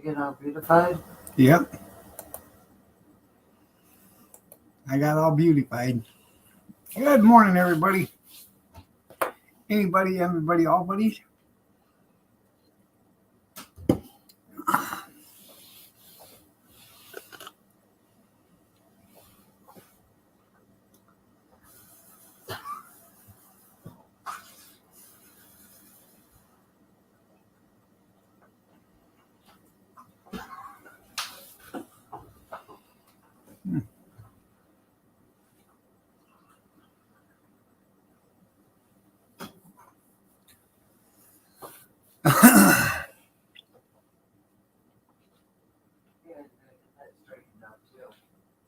get all beautified? Yep. I got all beautified. Good morning, everybody. Anybody, everybody, all buddies?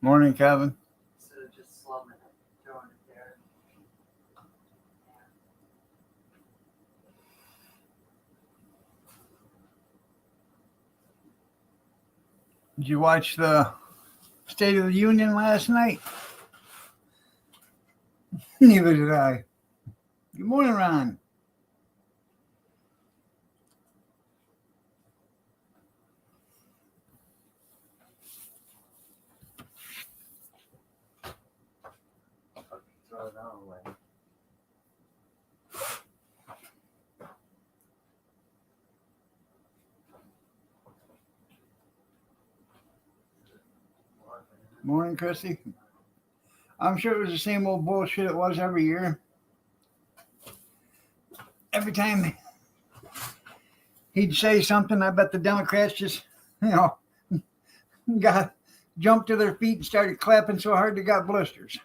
Morning, Kevin. Instead of just slumming it, throwing it there. Did you watch the State of the Union last night? Neither did I. Good morning, Ron. Throw it all away. Morning, Christy. I'm sure it was the same old bullshit it was every year. Every time he'd say something, I bet the Democrats just, jumped to their feet and started clapping so hard they got blisters.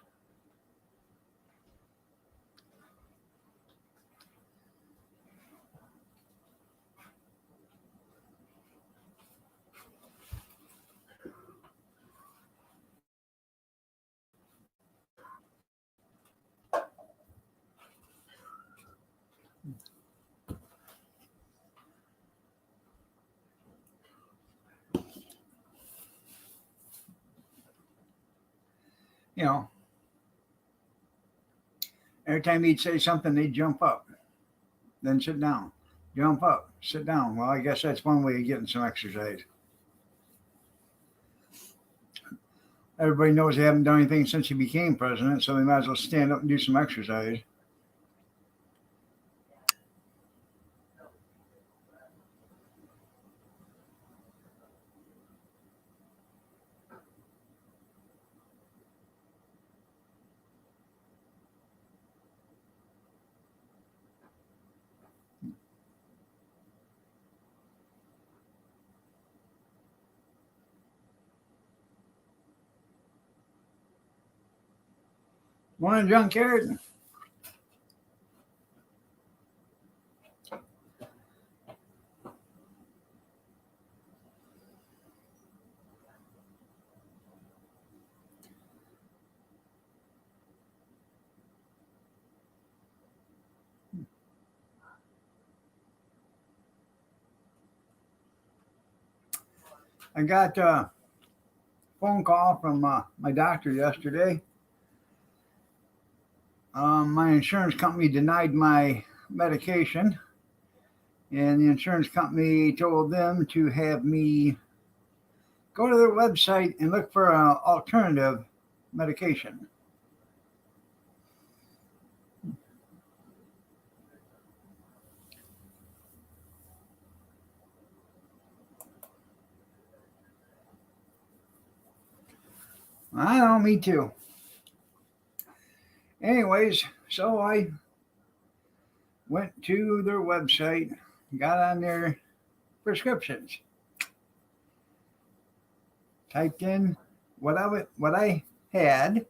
Every time he'd say something, they'd jump up, then sit down, jump up, sit down. Well, I guess that's one way of getting some exercise. Everybody knows they haven't done anything since he became president, so they might as well stand up and do some exercise. Morning, John Carrot. I got a phone call from my doctor yesterday. My insurance company denied my medication, and the insurance company told them to have me go to their website and look for an alternative medication. I know, me too. Anyways, so I went to their website, got on their prescriptions, typed in what I had,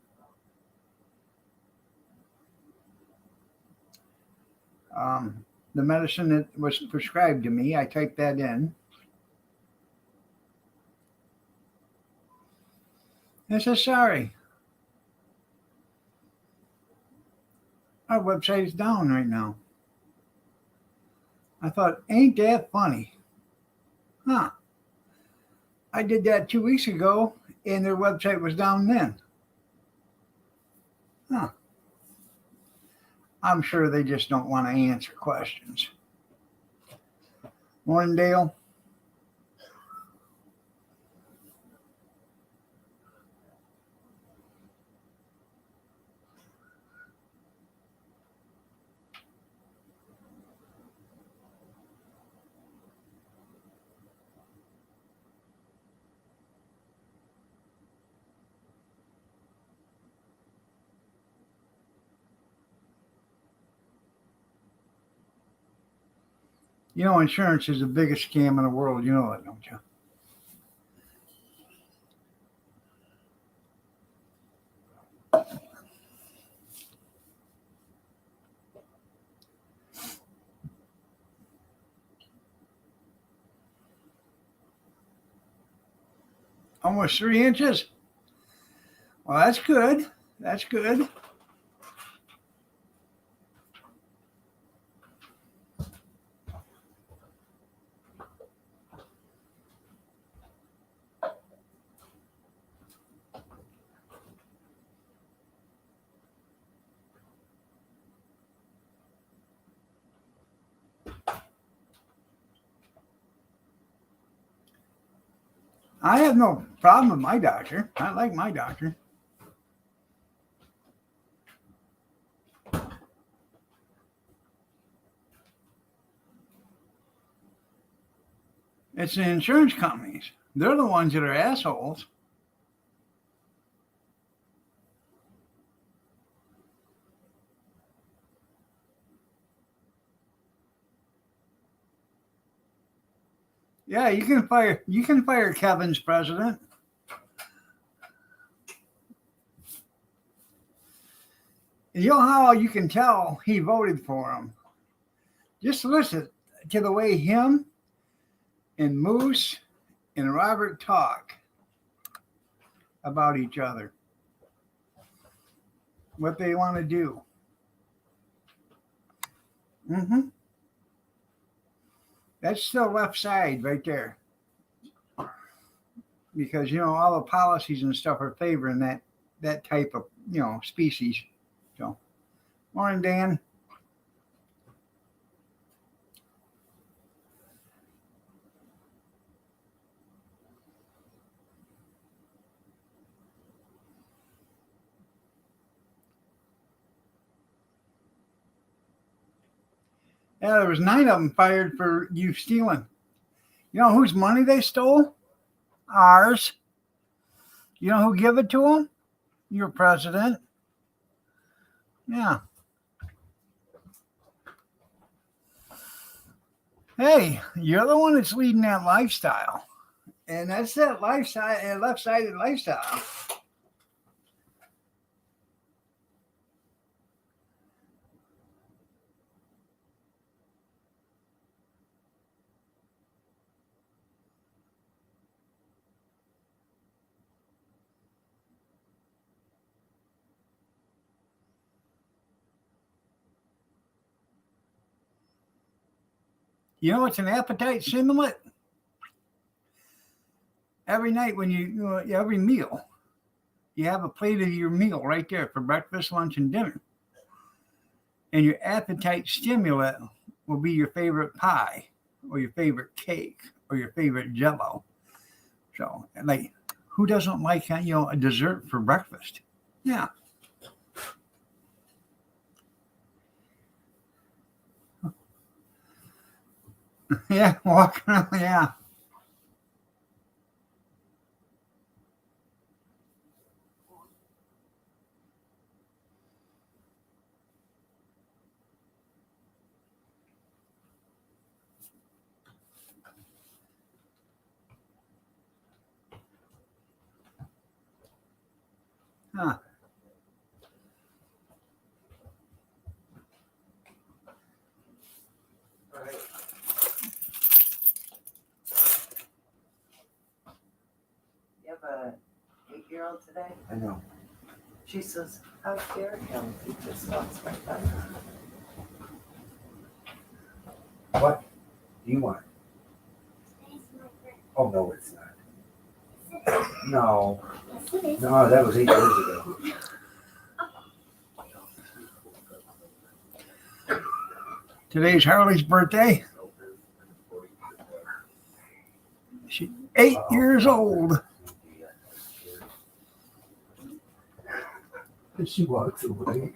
the medicine that was prescribed to me. I typed that in. It says, sorry, our website is down right now. I thought, ain't that funny? Huh. I did that 2 weeks ago, and their website was down then. Huh. I'm sure they just don't want to answer questions. Morning, Dale. You know, insurance is the biggest scam in the world. You know that, don't you? Almost 3 inches. Well, that's good. That's good. I have no problem with my doctor. I like my doctor. It's the insurance companies. They're the ones that are assholes. Yeah, you can fire Kevin's president. You know how you can tell he voted for him? Just listen to the way him and Moose and Robert talk about each other. What they want to do. That's the left side right there. Because, you know, all the policies and stuff are favoring that type of, you know, species. So, morning, Dan. Yeah, there was 9 of them fired for you stealing. You know whose money they stole? Ours. You know who gave it to them? Your president. Yeah. Hey, you're the one that's leading that lifestyle. And that's that lifestyle and left-sided lifestyle. You know what's an appetite stimulant? Every night when every meal, you have a plate of your meal right there for breakfast, lunch, and dinner. And your appetite stimulant will be your favorite pie or your favorite cake or your favorite jello. So, like, who doesn't like, a dessert for breakfast? Yeah. Yeah, walking around, yeah. Huh. Right. You have a 8-year-old today? I know. She says, how dare him? He just walks right by. What do you want? Oh, no, it's not. No. No, that was 8 years ago. Today's Harley's birthday. She's 8 years old. She walks away.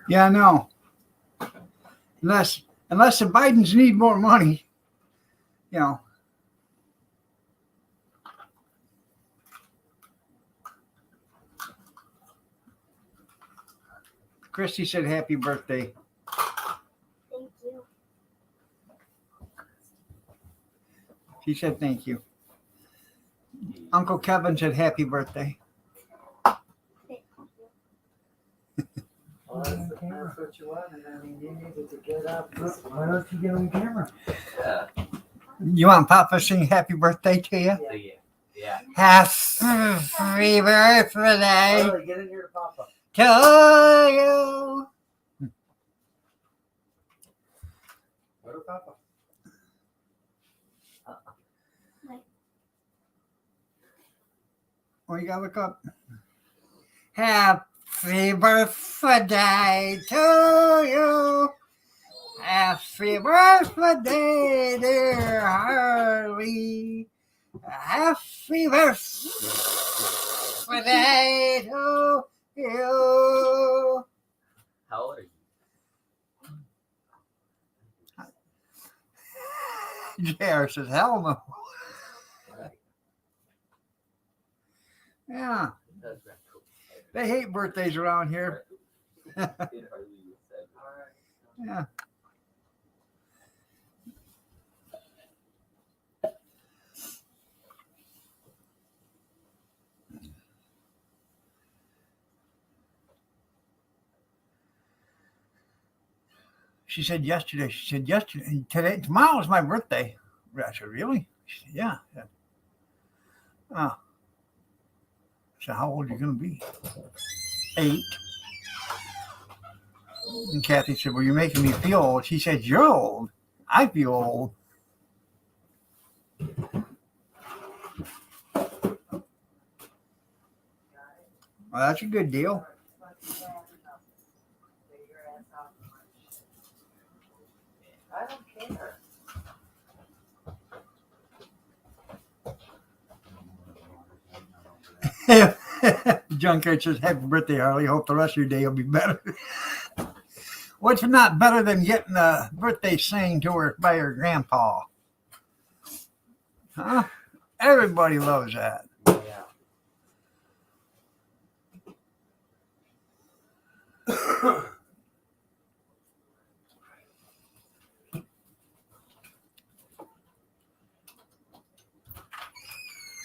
Yeah, I know. Unless the Bidens need more money, you know. Christy said happy birthday. She said thank you. Uncle Kevin said happy birthday. Well, that's what you wanted. I mean, you needed to get up. Why don't you get on camera? You want Papa to sing happy birthday to you? Yeah. Happy birthday Really, get in here, Papa. to you. What do Papa? Oh, you gotta look up. Happy birthday to you. Happy birthday, dear Harley. Happy birthday to you. How old are you? JR says, hell no. Yeah, That's very cool. they hate birthdays around here. It hardly was said. Yeah. She said yesterday, today, tomorrow's my birthday. I said, really? She said, yeah. Oh. So how old are you going to be? 8. And Kathy said, well, you're making me feel old. She said, you're old. I feel old. Well, that's a good deal. I don't care. Junkyard says, happy birthday, Harley. Hope the rest of your day will be better. What's not better than getting a birthday sang to her by her grandpa? Huh? Everybody loves that. Yeah.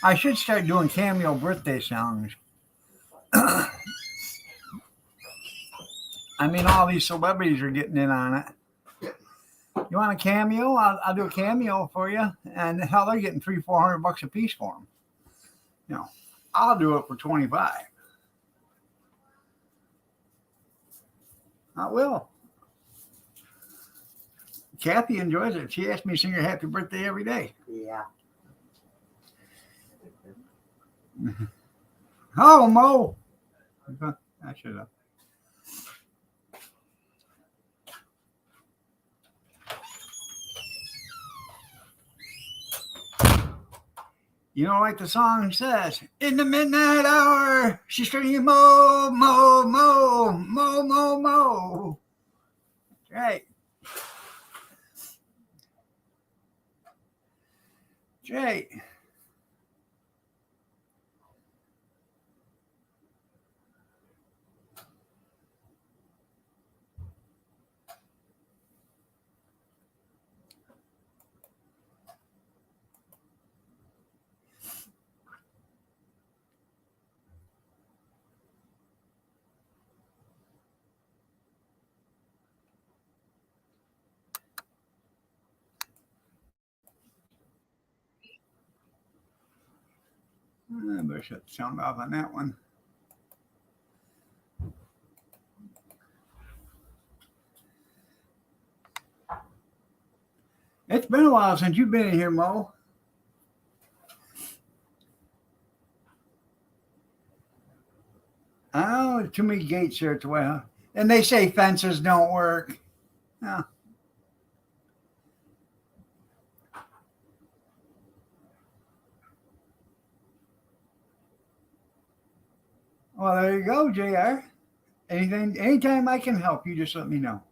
I should start doing cameo birthday songs. I mean, all these celebrities are getting in on it. You want a cameo? I'll do a cameo for you. And hell, they're getting $300-400 a piece for them. You know, I'll do it for 25. I will. Kathy enjoys it. She asks me to sing her happy birthday every day. Yeah. Oh, Mo. I should have. You know, like the song says, in the midnight hour, she screamed, Mo, Mo, Mo, Mo, Mo, Mo. That's right. That's right. I better shut the sound off on that one. It's been a while since you've been in here, Mo. Oh, there's too many gates here at the well. And they say fences don't work. Oh. Well, there you go, JR. Anytime I can help, you just let me know.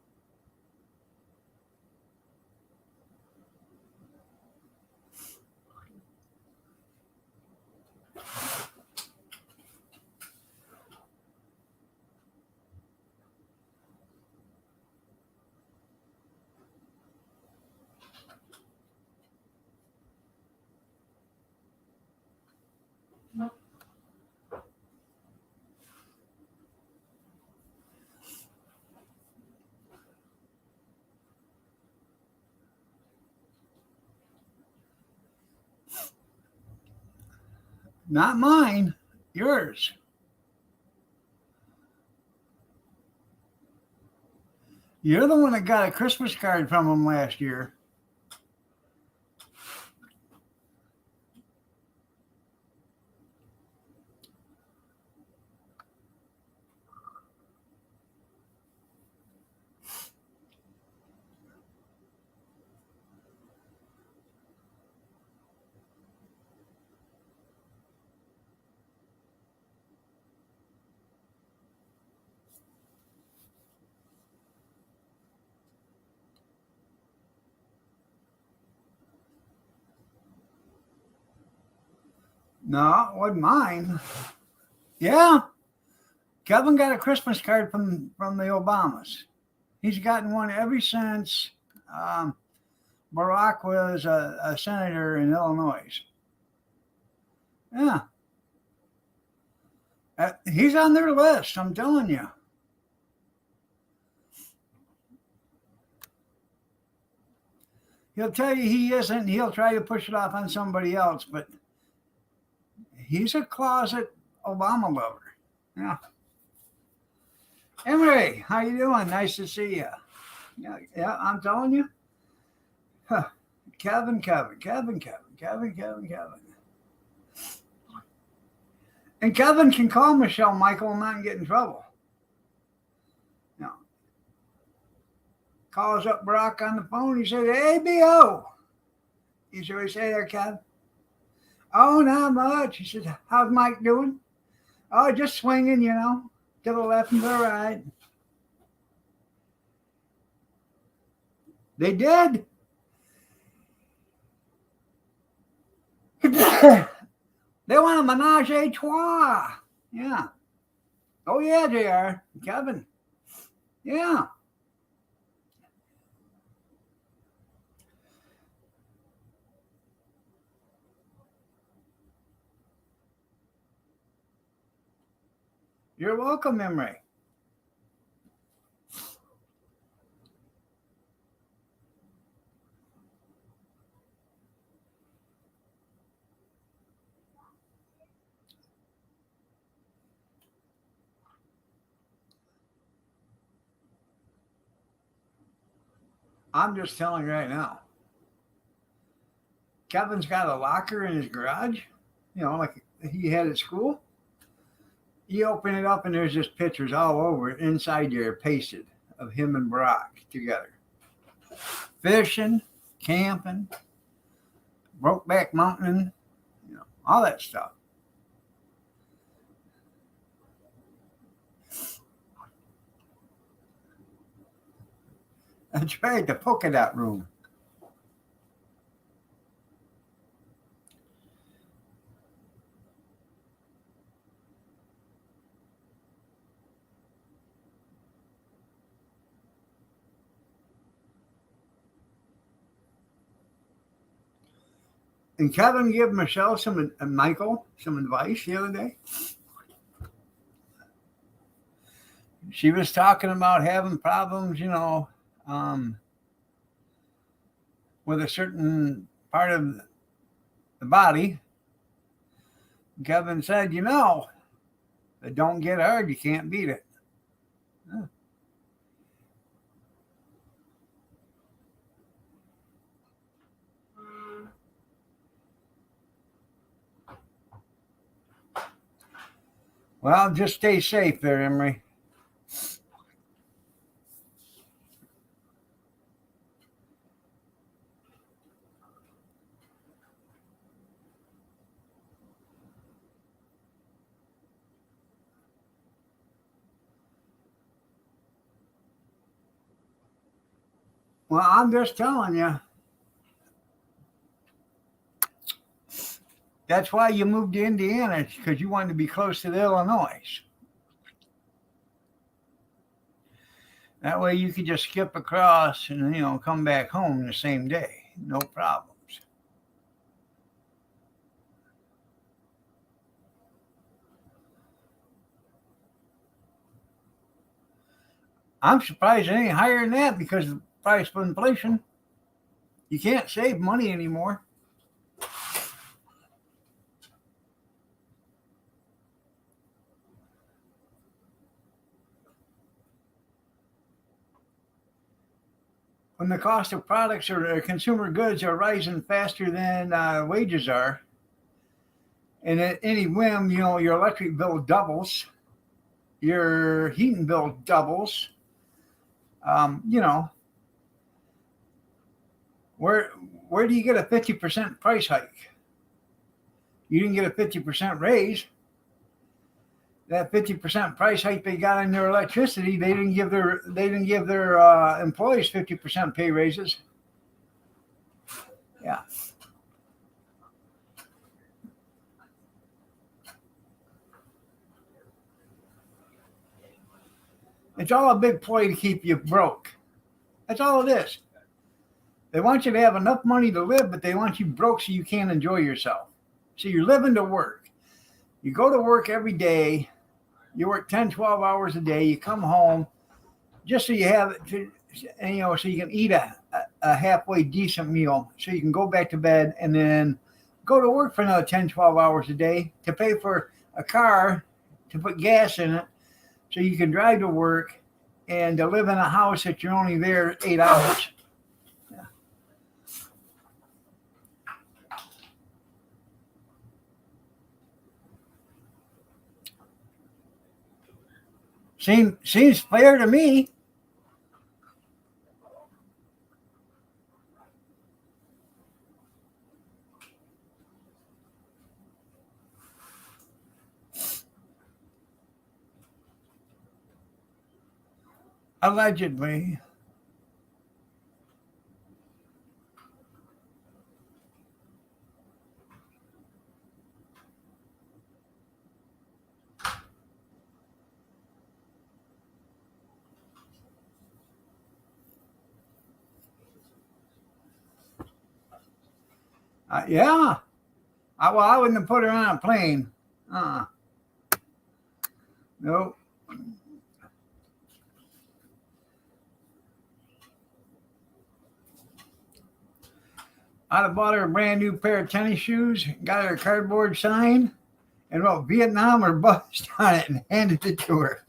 Not mine, yours. You're the one that got a Christmas card from him last year. No, it wasn't mine. Yeah, Kevin got a Christmas card from the Obamas. He's gotten one ever since Barack was a senator in Illinois. Yeah. He's on their list, I'm telling you. He'll tell you he isn't. He'll try to push it off on somebody else, but he's a closet Obama lover. Yeah. Emery, how you doing? Nice to see you. Yeah, I'm telling you. Huh. Kevin. And Kevin can call Michelle Michael and not get in trouble. No. Calls up Brock on the phone. He says, "Hey, B.O." He said, "What you say there, Kevin?" "Oh, not much." He said, "How's Mike doing?" "Oh, just swinging, to the left and to the right." They did. They want a menage a trois. Yeah. Oh, yeah, they are. Kevin. Yeah. You're welcome, Emery. I'm just telling you right now. Kevin's got a locker in his garage, like he had at school. You open it up and there's just pictures all over it inside there pasted of him and Brock together. Fishing, camping, Brokeback Mountain, all that stuff. That's right, the polka dot room. And Kevin gave Michelle and Michael some advice the other day. She was talking about having problems, with a certain part of the body. Kevin said, "It don't get hard, you can't beat it." Yeah. Well, just stay safe there, Emery. Well, I'm just telling you. That's why you moved to Indiana, because you wanted to be close to the Illinois. That way you could just skip across and, come back home the same day. No problems. I'm surprised it ain't higher than that because of the price of inflation. You can't save money anymore. When the cost of products or consumer goods are rising faster than wages are, and at any whim, your electric bill doubles, your heating bill doubles. You know, where do you get a 50% price hike? You didn't get a 50% raise. That 50% price hike they got on their electricity, they didn't give their employees 50% pay raises. Yeah. It's all a big ploy to keep you broke. That's all it is. They want you to have enough money to live, but they want you broke so you can't enjoy yourself. So you're living to work. You go to work every day. You work 10, 12 hours a day. You come home just so you have it to, so you can eat a halfway decent meal so you can go back to bed and then go to work for another 10, 12 hours a day to pay for a car, to put gas in it so you can drive to work and to live in a house that you're only there 8 hours. Yeah. Seems fair to me. Allegedly. Yeah. I wouldn't have put her on a plane. Nope. I'd have bought her a brand new pair of tennis shoes, got her a cardboard sign, and wrote Vietnam or bust on it and handed it to her.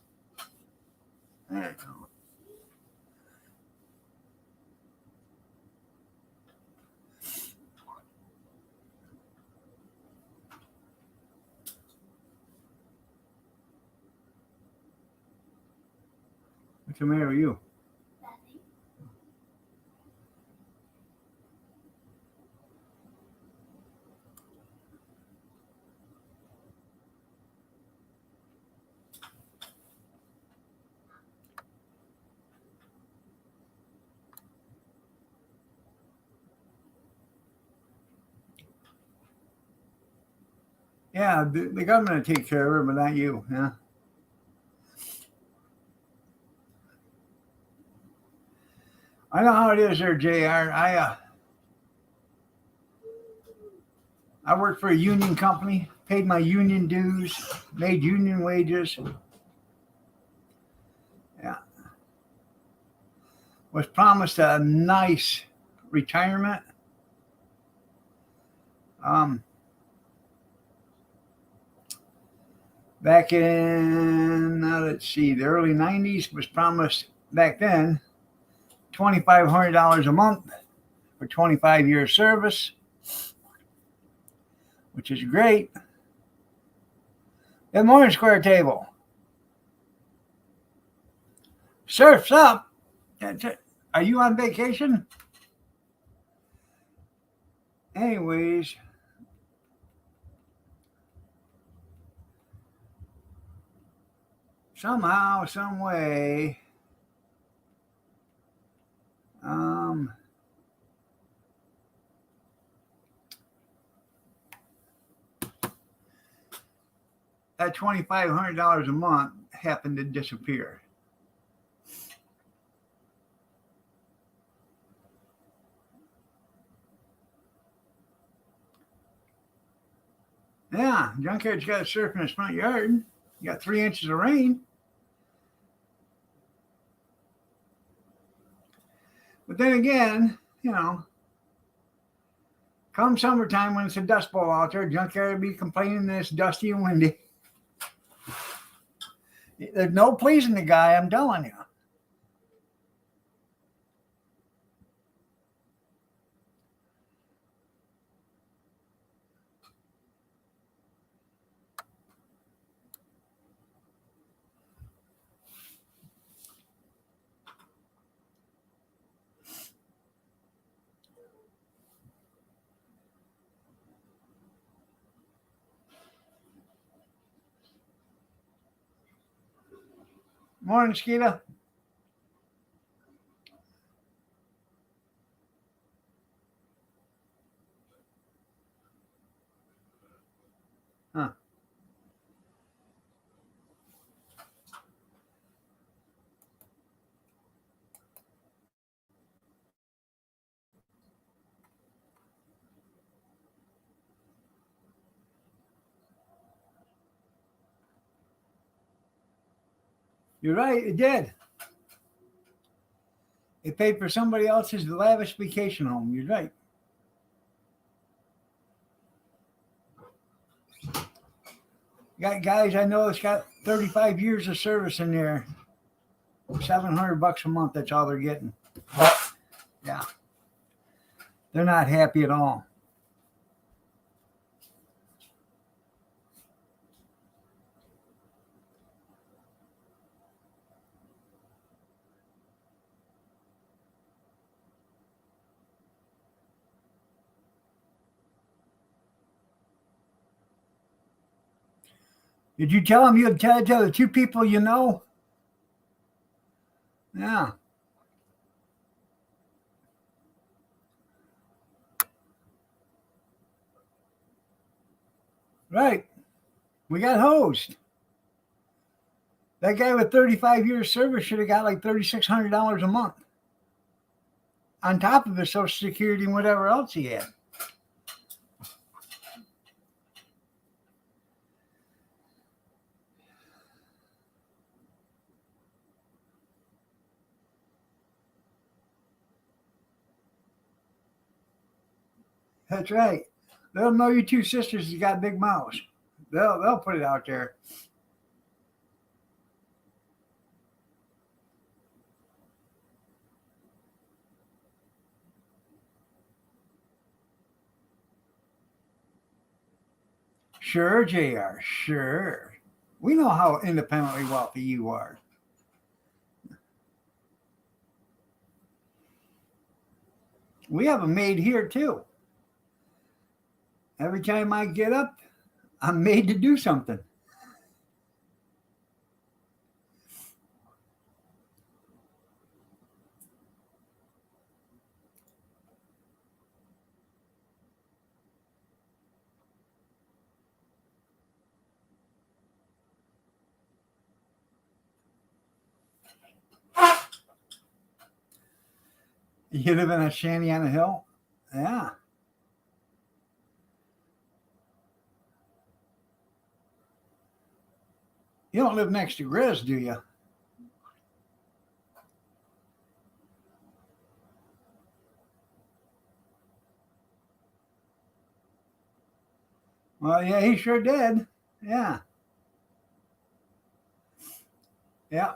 What's the matter with you? Yeah, the government will take care of her, but not you. Yeah. I know how it is there, JR. I worked for a union company, paid my union dues, made union wages. Yeah. Was promised a nice retirement. Back in, let's see, the early 90s was promised back then $2,500 a month for 25 years service, which is great. Good morning, Square Table. Surf's up. Are you on vacation? Anyways, somehow, some way, that $2,500 a month happened to disappear. Yeah, Junkyard's got a surf in his front yard. You got 3 inches of rain. But then again, come summertime when it's a dust bowl out there, junkyard will be complaining that it's dusty and windy. There's no pleasing the guy, I'm telling you. Morning, Skeeta. Huh. You're right, it did. It paid for somebody else's lavish vacation home. You're right. Got guys I know that's got 35 years of service in there. $700 a month, that's all they're getting. Yeah. They're not happy at all. Did you tell him you'd tell the two people you know? Yeah. Right. We got hosed. That guy with 35 years service should have got like $3,600 a month on top of his Social Security and whatever else he had. That's right. They'll know you two sisters has got big mouths. They'll put it out there. Sure, JR, sure. We know how independently wealthy you are. We have a maid here too. Every time I get up, I'm made to do something. You live in a shanty on a hill? Yeah. You don't live next to Grizz, do you? Well, yeah, he sure did. Yeah. Yeah.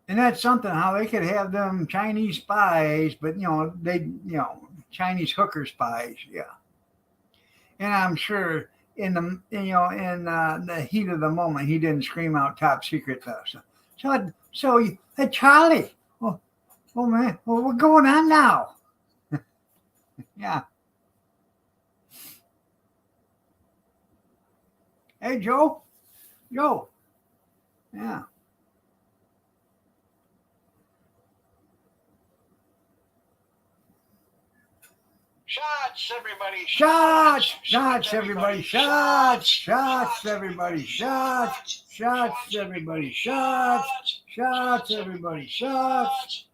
And that's something how they could have them Chinese spies, but Chinese hooker spies, yeah. And I'm sure in the heat of the moment, he didn't scream out top secret stuff. So hey, Charlie, oh man, well, what's going on now? Yeah. Hey, Joe. Yeah. Shots, everybody. Shots, everybody. Shots, everybody. Shots, everybody. Shots, everybody. Shots.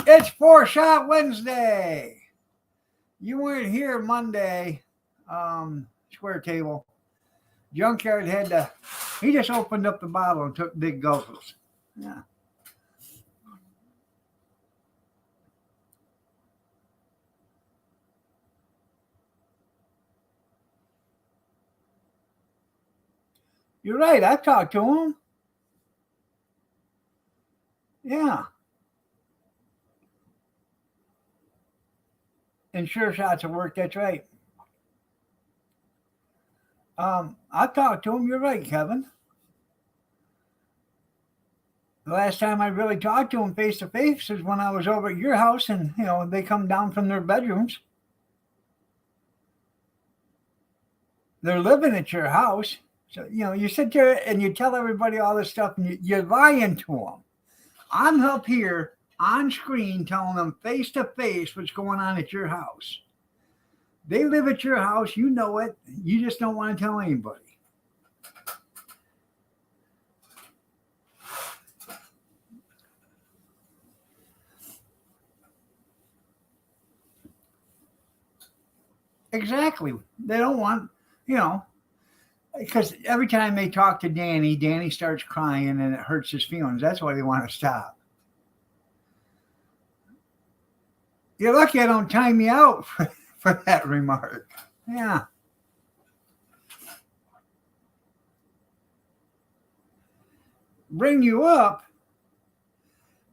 It's 4-Shot Wednesday. You weren't here Monday, square table. Junkyard he just opened up the bottle and took big gulps. Yeah. You're right. I've talked to him. Yeah. And sure shots of work. That's right. I've talked to him. You're right, Kevin. The last time I really talked to him face to face is when I was over at your house, and they come down from their bedrooms. They're living at your house. So, you sit there and you tell everybody all this stuff and you're lying to them. I'm up here on screen telling them face to face what's going on at your house. They live at your house. You know it. You just don't want to tell anybody. Exactly. They don't want, because every time they talk to Danny starts crying and it hurts his feelings. That's why they want to stop. You're lucky I don't time me out for that remark. Yeah. Bring you up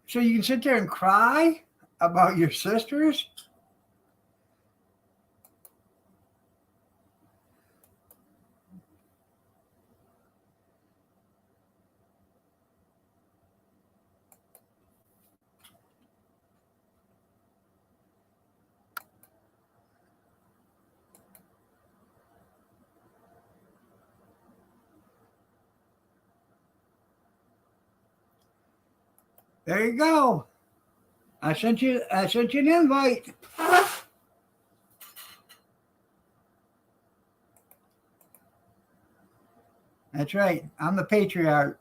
so you can sit there and cry about your sisters? There you go. I sent you an invite. That's right. I'm the patriarch.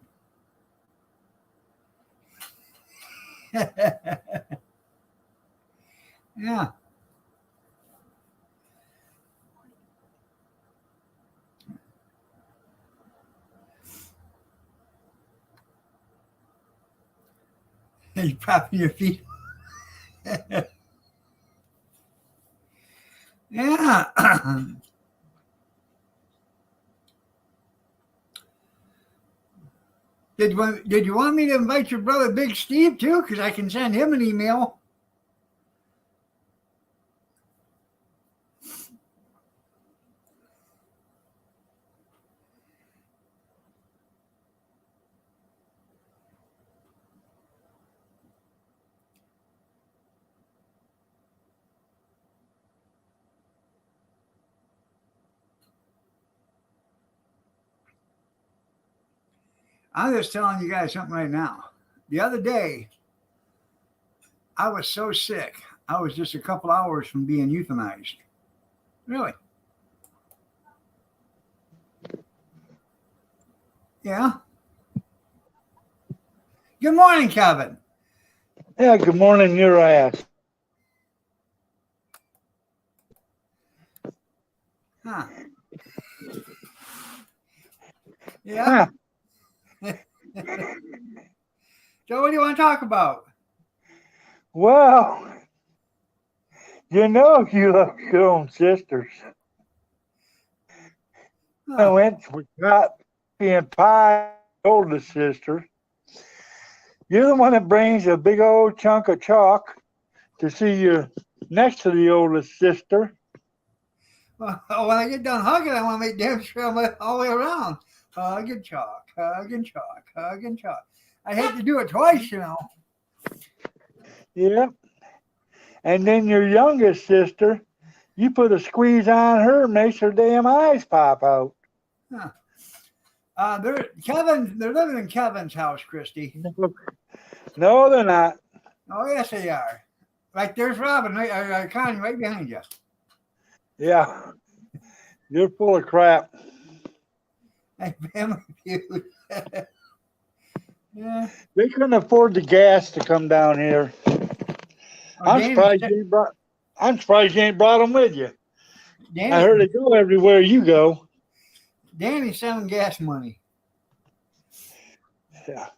Yeah. You propping your feet. Yeah. Did you want me to invite your brother Big Steve too? Because I can send him an email. I'm just telling you guys something right now. The other day, I was so sick. I was just a couple hours from being euthanized. Really? Yeah. Good morning, Kevin. Yeah, good morning, your ass. Huh. Yeah. Huh. So what do you want to talk about? Well, you love your own sisters. I Huh. went with being Pie, oldest sister. You're the one that brings a big old chunk of chalk to see you next to the oldest sister. Well, when I get done hugging, I want to make damn sure I'm all the way around. Hug and chalk, hug and chalk, hug and chalk. I hate to do it twice, Yeah. And then your youngest sister, you put a squeeze on her, makes her damn eyes pop out. Huh. They're living in Kevin's house, Christy. No, they're not. Oh, yes, they are. Like there's Robin, Connie right behind you. Yeah. You're full of crap. Hey, family feud. Yeah. They couldn't afford the gas to come down here. Oh, I'm surprised you ain't brought them with you. I heard they go everywhere you go. Danny's selling gas money. Yeah.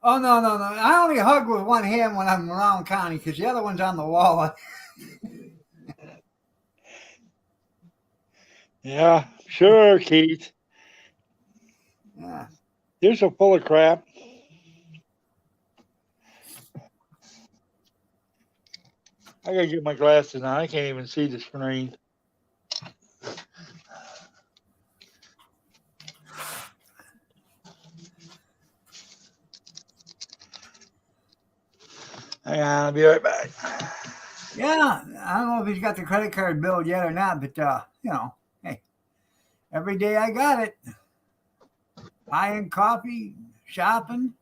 Oh, no. I only hug with one hand when I'm around Connie because the other one's on the wall. Yeah, sure, Keith. Yeah. You're so full of crap. I gotta get my glasses on. I can't even see the screen. Hang on, I'll be right back. Yeah. I don't know if he's got the credit card bill yet or not, but, hey, every day I got it. Buying coffee, shopping,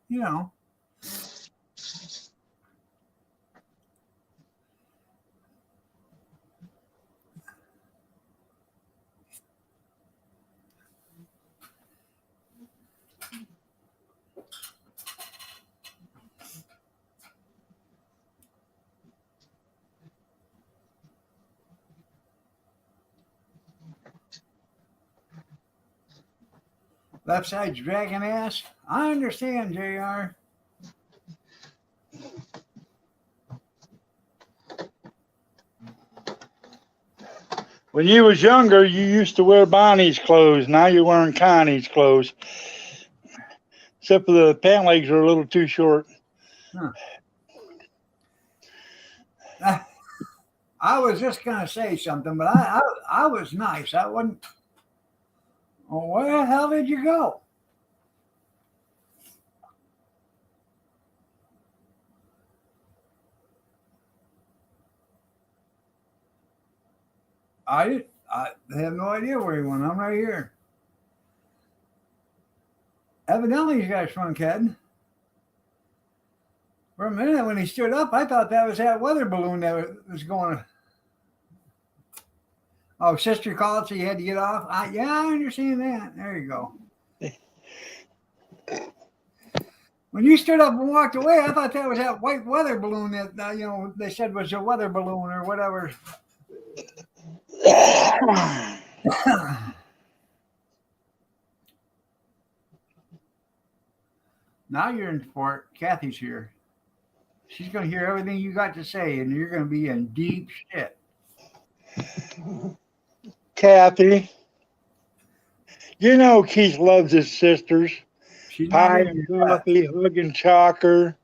Left side's dragging ass. I understand, JR. When you was younger, you used to wear Bonnie's clothes. Now you're wearing Connie's clothes. Except for the pant legs are a little too short. I was just gonna say something, but I was nice. I wasn't. Well, where the hell did you go? I have no idea where he went. I'm right here. Evidently, he's got a shrunk head. For a minute, when he stood up, I thought that was that weather balloon that was going. Oh, sister called, so you had to get off. Yeah, I understand that. There you go. When you stood up and walked away, I thought that was that white weather balloon that they said was a weather balloon or whatever. Now you're in for it. Kathy's here. She's going to hear everything you got to say, and you're going to be in deep shit. Kathy, you know Keith loves his sisters. She's Pie and coffee, hugging Chalker.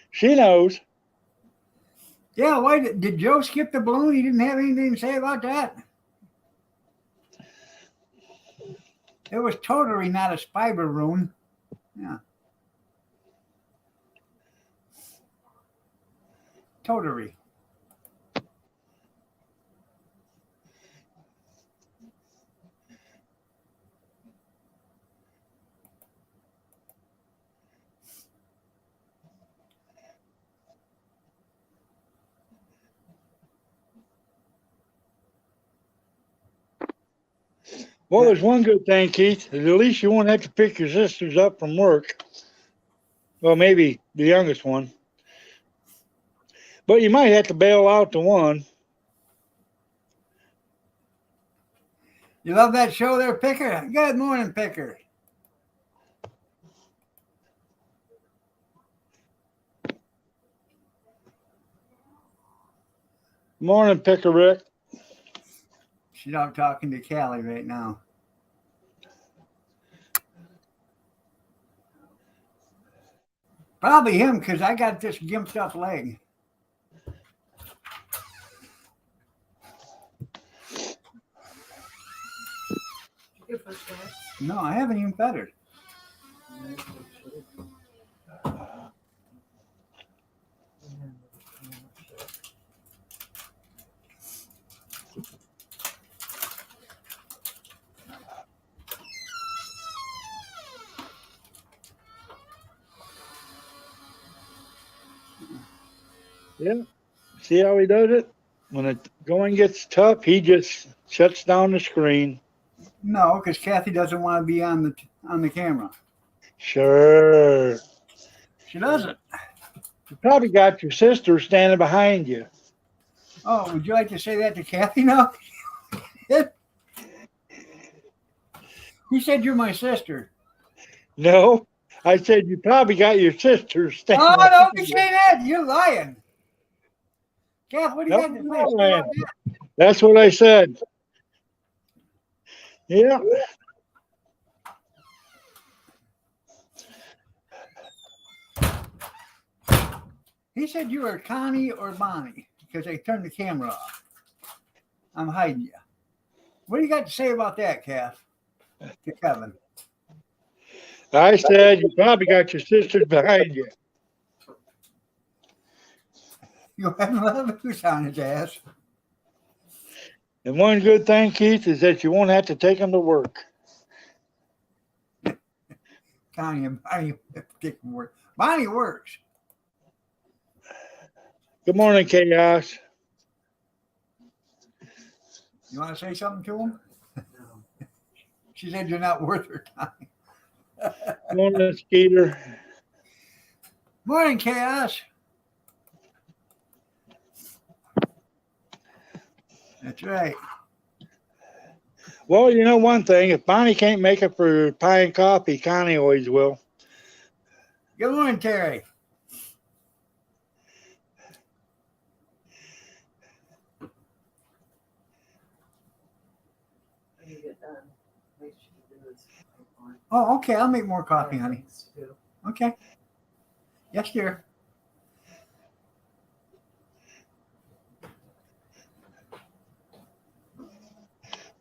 She knows. Yeah, why did Joe skip the balloon? He didn't have anything to say about that. It was totally not a spy balloon. Yeah. Totally. Well, there's one good thing, Keith. At least you won't have to pick your sisters up from work. Well, maybe the youngest one. But you might have to bail out the one. You love that show there, Picker? Good morning, Picker. Morning, Picker Rick. She's out talking to Callie right now. Probably him, because I got this gimped up leg. No, I haven't even fed her. Yeah. See how he does it? When the going gets tough, he just shuts down the screen. No, because Kathy doesn't want to be on the camera. Sure. She doesn't. You probably got your sister standing behind you. Oh, would you like to say that to Kathy now? Who said you're my sister? No, I said you probably got your sister standing. Oh, don't be saying that. You're lying. Kath, what do you Nope, got to I'm say not about lying. that? That's what I said. Yeah. He said you were Connie or Bonnie because they turned the camera off. I'm hiding you. What do you got to say about that, Kath? To Kevin. I said you probably got your sisters behind you. You haven't let him loose on his ass. And one good thing, Keith, is that you won't have to take them to work. Connie and Bonnie didn't work. Bonnie works. Good morning, Chaos. You want to say something to him? No. She said you're not worth her time. Good morning, Skeeter. Morning, Chaos. That's right. Well, you know one thing. If Bonnie can't make it for pie and coffee, Connie always will. Good morning, Terry. When you get done, make sure you do this. Oh, okay. I'll make more coffee, honey. Things to do. Okay. Yes, dear.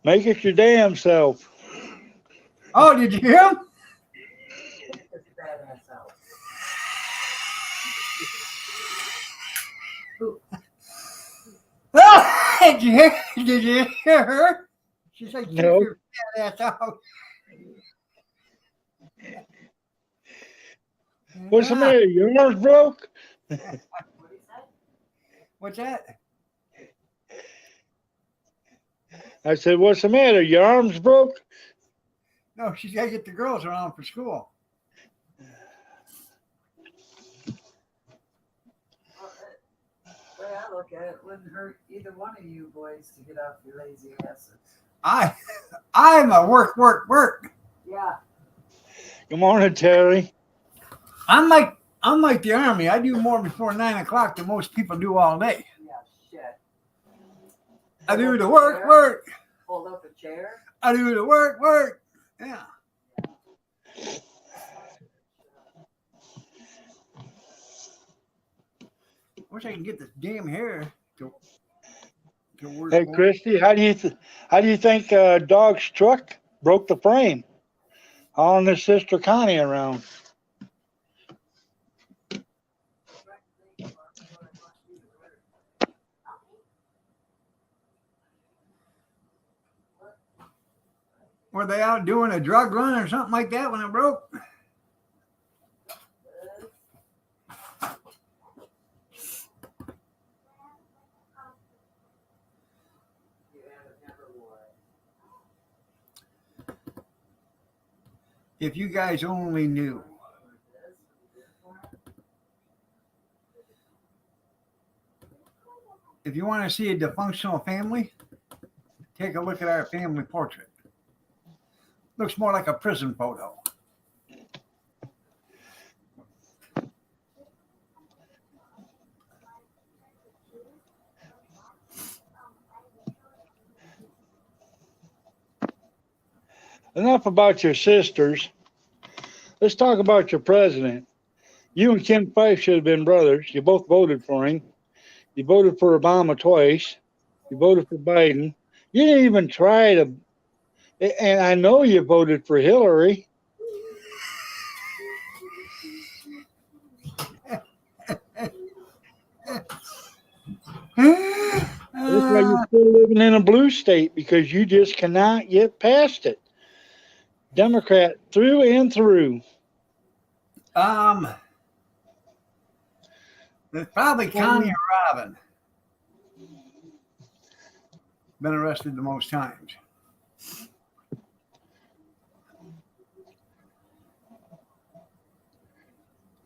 Make it your damn self. Oh, did you hear him? Take this badass out. Oh, did you hear her? She said, keep No. your fat ass out. What's the matter? Your arms broke? What do you say? What's that? I said, what's the matter? Your arms broke? No, she's got to get the girls around for school. Well, the way I look at it, it wouldn't hurt either one of you boys to get off your lazy asses. I'm a work. Yeah. Good morning, Terry. I'm like the army. I do more before 9 o'clock than most people do all day. Yeah, shit. I do the Hold up a work. chair. Hold up a chair. I do the work. Yeah. Wish I can get this damn hair to work. Hey, more. Christy, how do you think Dog's truck broke the frame? Hauling his sister Connie around. Were they out doing a drug run or something like that when it broke? If you guys only knew. If you want to see a dysfunctional family, take a look at our family portrait. Looks more like a prison photo. Enough about your sisters. Let's talk about your president. You and Ken Fife should have been brothers. You both voted for him. You voted for Obama twice. You voted for Biden. You didn't even try to, and I know you voted for Hillary. That's why you're still living in a blue state, because you just cannot get past it. Democrat through and through. It's probably Connie or Robin. Been arrested the most times.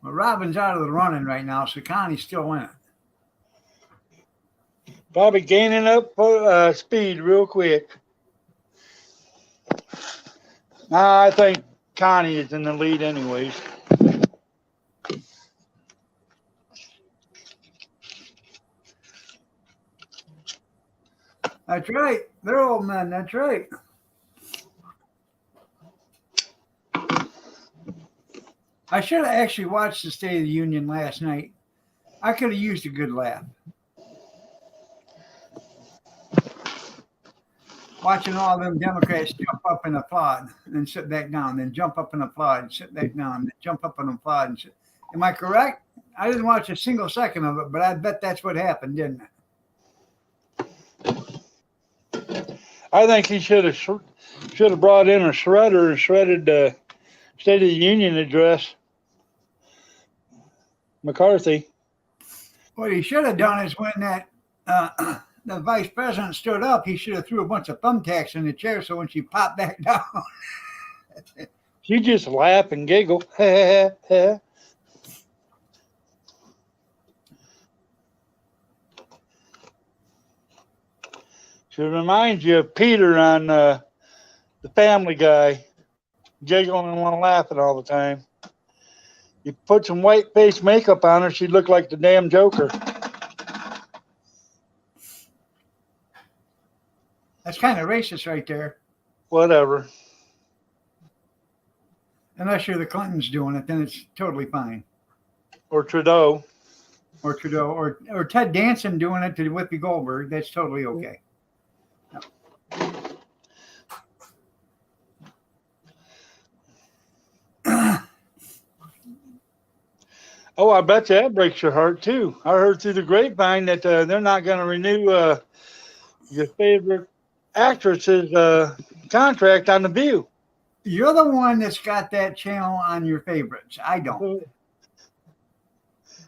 Well, Robin's out of the running right now, so Connie's still in it. Probably gaining up speed real quick. I think Connie is in the lead anyways. That's right. They're old men. That's right. I should have actually watched the State of the Union last night. I could have used a good laugh. Watching all them Democrats jump up and applaud and sit back down, then jump up and applaud and sit back down, then jump up and applaud and sit. Am I correct? I didn't watch a single second of it, but I bet that's what happened, didn't it? I think he should have brought in a shredder and shredded the State of the Union address. McCarthy. What he should have done is when that the vice president stood up, he should have threw a bunch of thumbtacks in the chair so when she popped back down. She just laugh and giggle. Should remind you of Peter on the Family Guy, giggling and laughing all the time. You put some white face makeup on her, she'd look like the damn Joker. That's kind of racist right there. Whatever. Unless you're the Clintons doing it, then it's totally fine. Or Trudeau. Or Trudeau, or Ted Danson doing it to Whoopi Goldberg. That's totally okay. Oh, I bet you that breaks your heart too. I heard through the grapevine that they're not going to renew your favorite actress's contract on The View. You're the one that's got that channel on your favorites. I don't.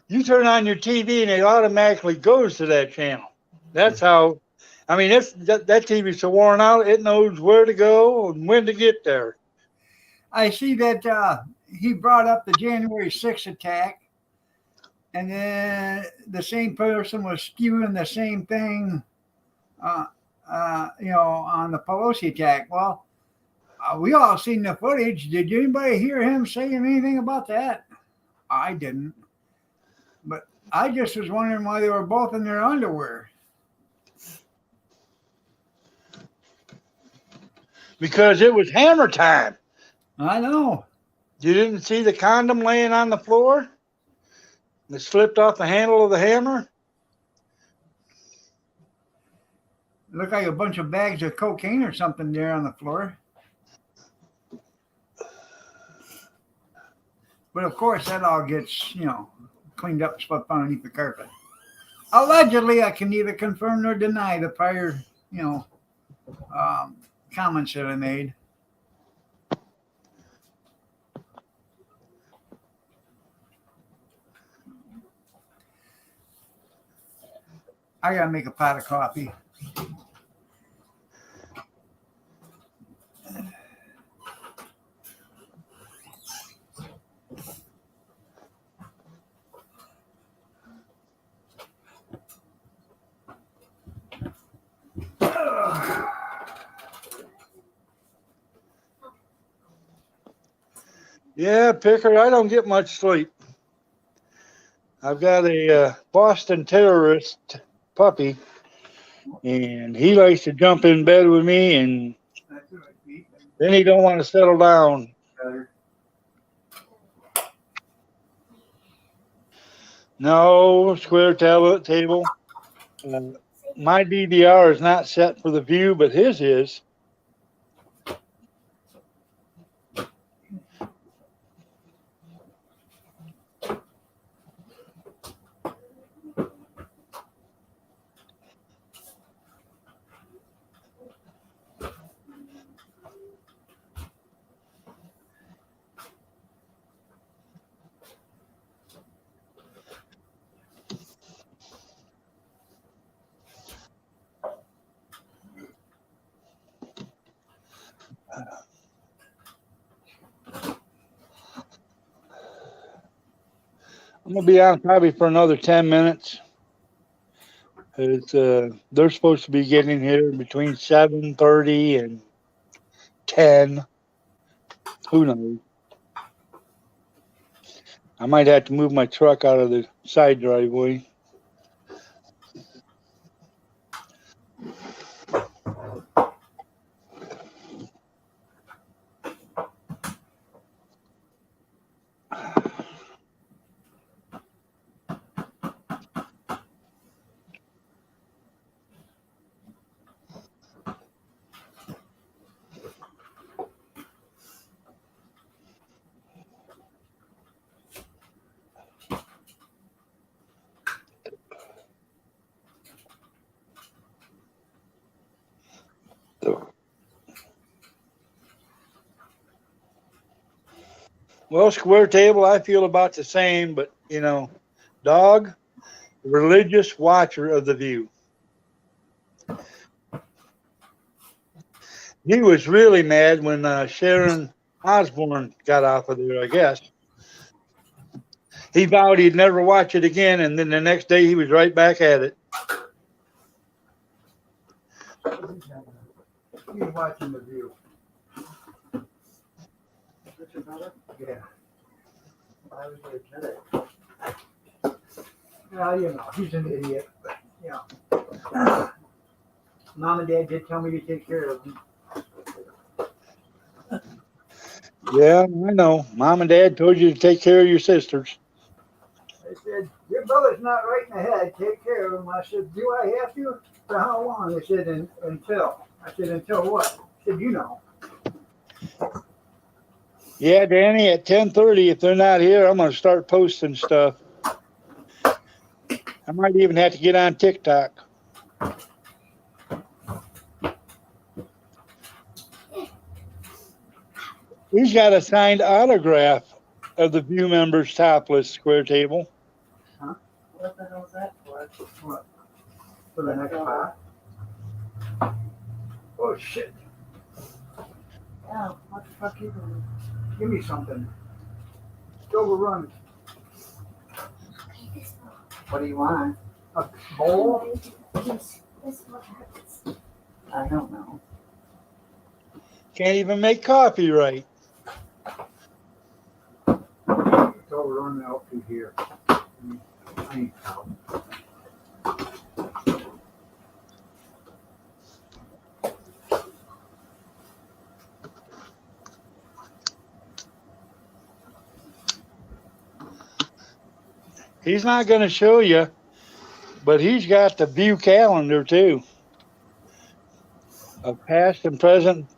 You turn on your TV and it automatically goes to that channel. That's how. I mean, that TV's so worn out, it knows where to go and when to get there. I see that he brought up the January 6th attack, and then the same person was spewing the same thing, on the Pelosi attack. Well, we all seen the footage. Did anybody hear him saying anything about that? I didn't. But I just was wondering why they were both in their underwear. Because it was hammer time. I know. You didn't see the condom laying on the floor? It slipped off the handle of the hammer? It looked like a bunch of bags of cocaine or something there on the floor. But of course, that all gets, cleaned up and swept underneath the carpet. Allegedly, I can neither confirm nor deny the prior, comments that I made. I gotta make a pot of coffee. Yeah, Picker, I don't get much sleep. I've got a Boston terrorist puppy, and he likes to jump in bed with me, and then he don't want to settle down. No, square table. My DVR is not set for The View, but his is. I'm going to be on probably for another 10 minutes. It's they're supposed to be getting here between 7:30 and 10. Who knows? I might have to move my truck out of the side driveway. Well, square table, I feel about the same, but you know, dog, religious watcher of the view. He was really mad when Sharon Osbourne got off of there, I guess. He vowed he'd never watch it again, and then the next day he was right back at it. He's watching the view. That's your brother? Yeah. Why would you admit it? Well, you know, he's an idiot, but you know. Mom and Dad did tell me to take care of him. Yeah, I know. Mom and Dad told you to take care of your sisters. They said, your brother's not right in the head, take care of him. I said, do I have to? For how long? They said, until. I said, until what? I said, you know. Yeah, Danny, at 10:30, if they're not here, I'm going to start posting stuff. I might even have to get on TikTok. He's got a signed autograph of the View members topless square table. What the hell's that for? What? For the next part? Oh, shit. Yeah, what the fuck you doing? Give me something. It's overrun. What do you want? A bowl? I don't know. Can't even make coffee right. It's overrun out through here. I need help. He's not going to show you, but he's got the View calendar too of past and present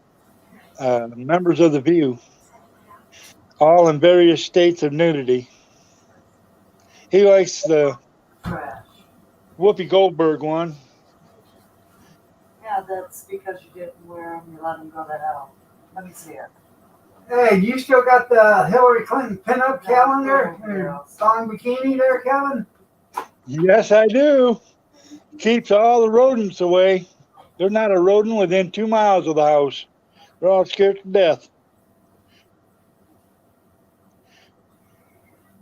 members of the View, all in various states of nudity. He likes the Trash. Whoopi Goldberg one. Yeah, that's because you didn't wear them. You let them go to hell. Let me see it. Hey, you still got the Hillary Clinton pinup calendar? Yeah. Thong bikini there, Kevin? Yes, I do. Keeps all the rodents away. There's not a rodent within 2 miles of the house. They're all scared to death.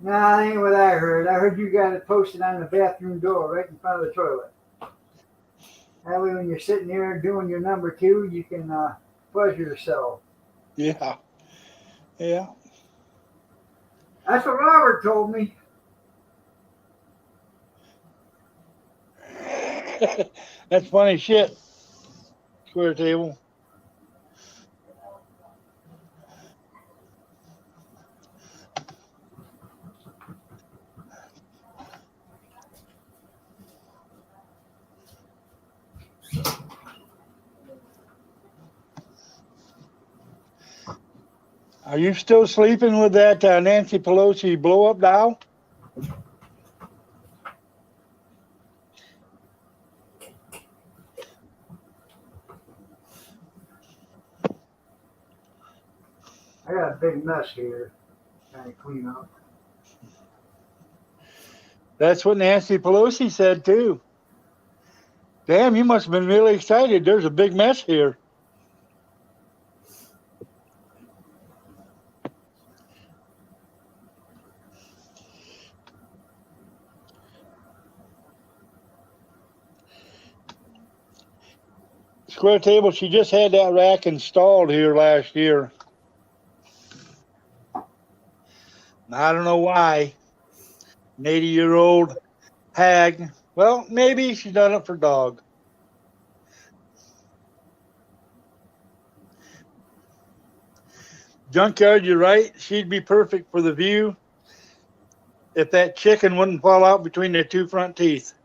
Nah, that ain't what I heard. I heard you got it posted on the bathroom door right in front of the toilet. That way when you're sitting there doing your number 2, you can pleasure yourself. Yeah. Yeah. That's what Robert told me. That's funny shit. Square table. Are you still sleeping with that Nancy Pelosi blow up doll? I got a big mess here. Trying to clean up. That's what Nancy Pelosi said too. Damn, you must have been really excited. There's a big mess here. Square Table, she just had that rack installed here last year. I don't know why. An 80-year-old hag. Well, maybe she done it for dog. Junkyard, you're right. She'd be perfect for the view if that chicken wouldn't fall out between the two front teeth.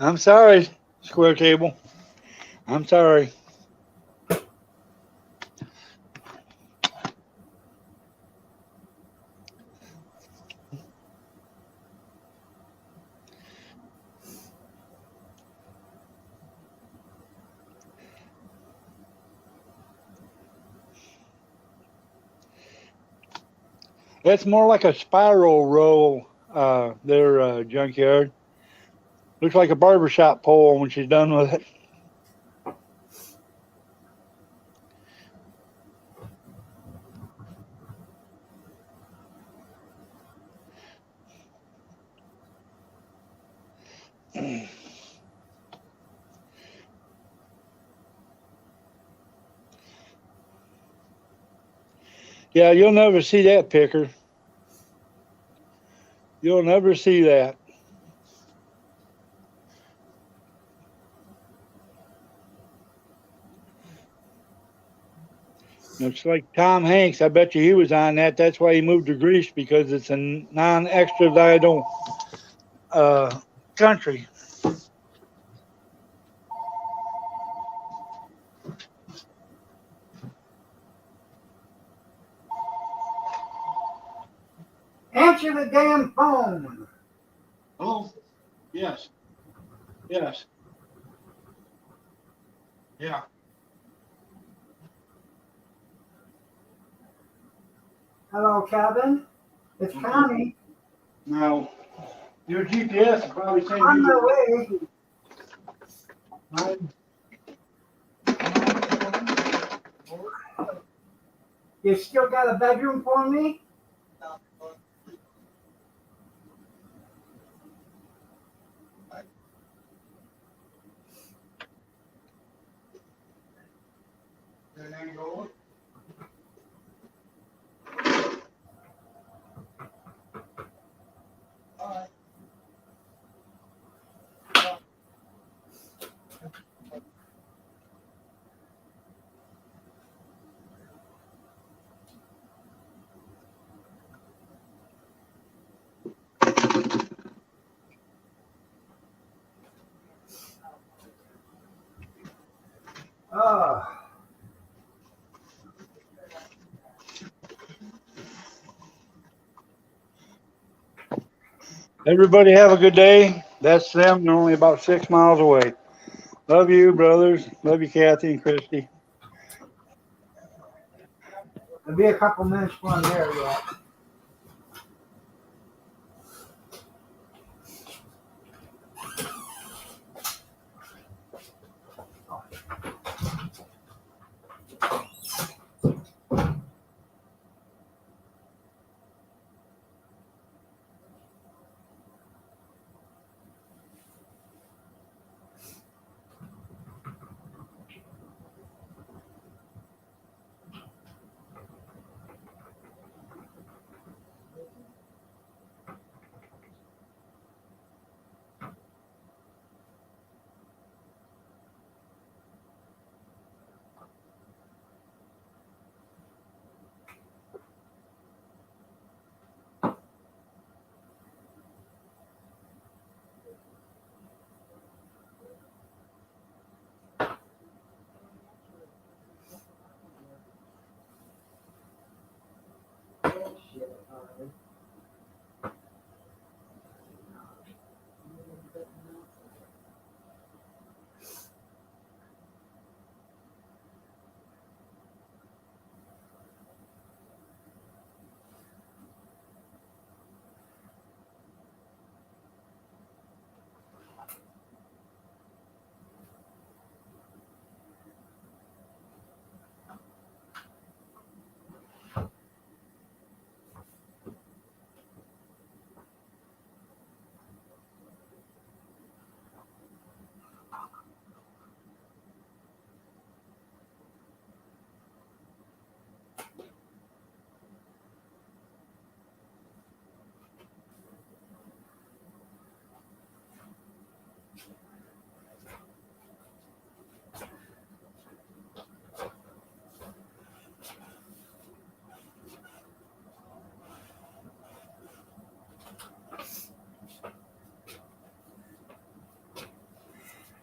I'm sorry, Square Table. I'm sorry. That's more like a spiral roll, their junkyard. Looks like a barbershop pole when she's done with it. Yeah, you'll never see that picker. You'll never see that. Looks like Tom Hanks. I bet you he was on that. That's why he moved to Greece, because it's a non-extraditable country. Answer the damn phone. Oh, yes, yes, yeah. Hello, Kevin. It's Connie. Now, your GPS will probably send On you. my way. You still got a bedroom for me? Oh. Everybody have a good day. That's them. They're only about 6 miles away. Love you, brothers. Love you, Kathy and Christy. It'll be a couple minutes for I'm there yet.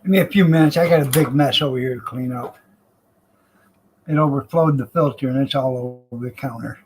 Give me a few minutes. I got a big mess over here to clean up. It overflowed the filter and it's all over the counter.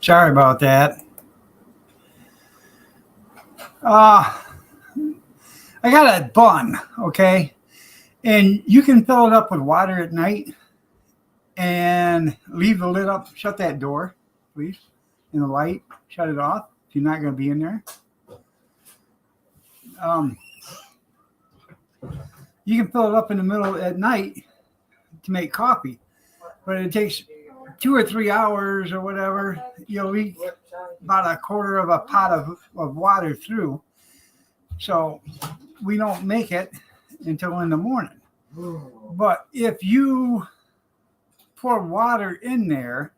Sorry about that. I got a bun, okay? And you can fill it up with water at night and leave the lid up. Shut that door, please. And the light, shut it off if you're not going to be in there. You can fill it up in the middle at night to make coffee, but it takes 2 or 3 hours or whatever. You'll leak about a quarter of a pot of water through. So we don't make it until in the morning. But if you pour water in there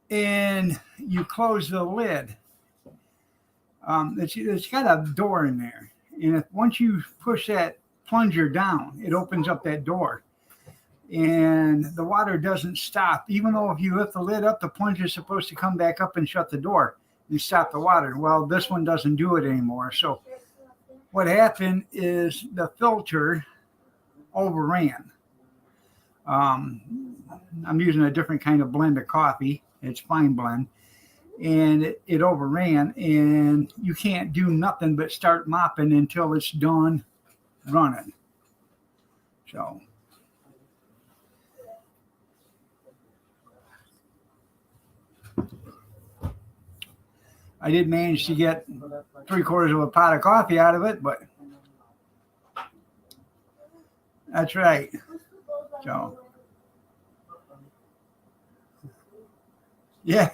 and you close the lid, it's got a door in there. And once you push that plunger down, it opens up that door. And the water doesn't stop. Even though if you lift the lid up, the plunger is supposed to come back up and shut the door. You stop the water. Well, this one doesn't do it anymore. So what happened is the filter overran. I'm using a different kind of blend of coffee. It's fine blend. And it overran, and you can't do nothing but start mopping until it's done running. So I did manage to get 3/4 of a pot of coffee out of it, but that's right. So yeah.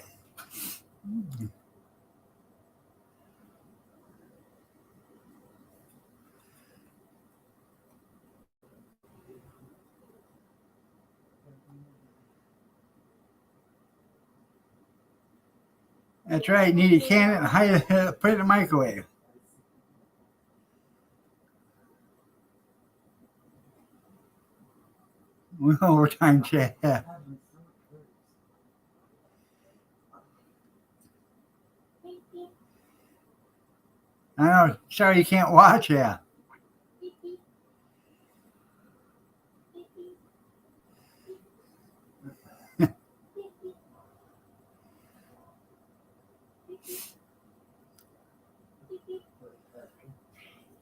That's right. Need a can and put it in the microwave. Overtime chat. I know. Sorry you can't watch. Yeah.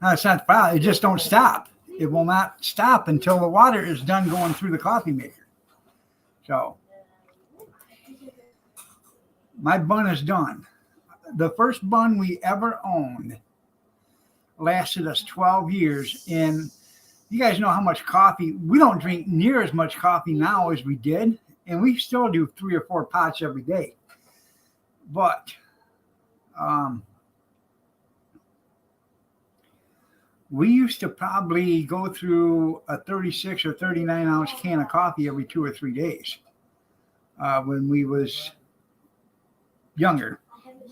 No, it's not the problem. It just don't stop. It will not stop until the water is done going through the coffee maker. So my bun is done. The first bun we ever owned lasted us 12 years. And you guys know how much coffee, we don't drink near as much coffee now as we did. And we still do 3 or 4 pots every day. But we used to probably go through a 36 or 39 ounce can of coffee every 2 or 3 days when we was younger,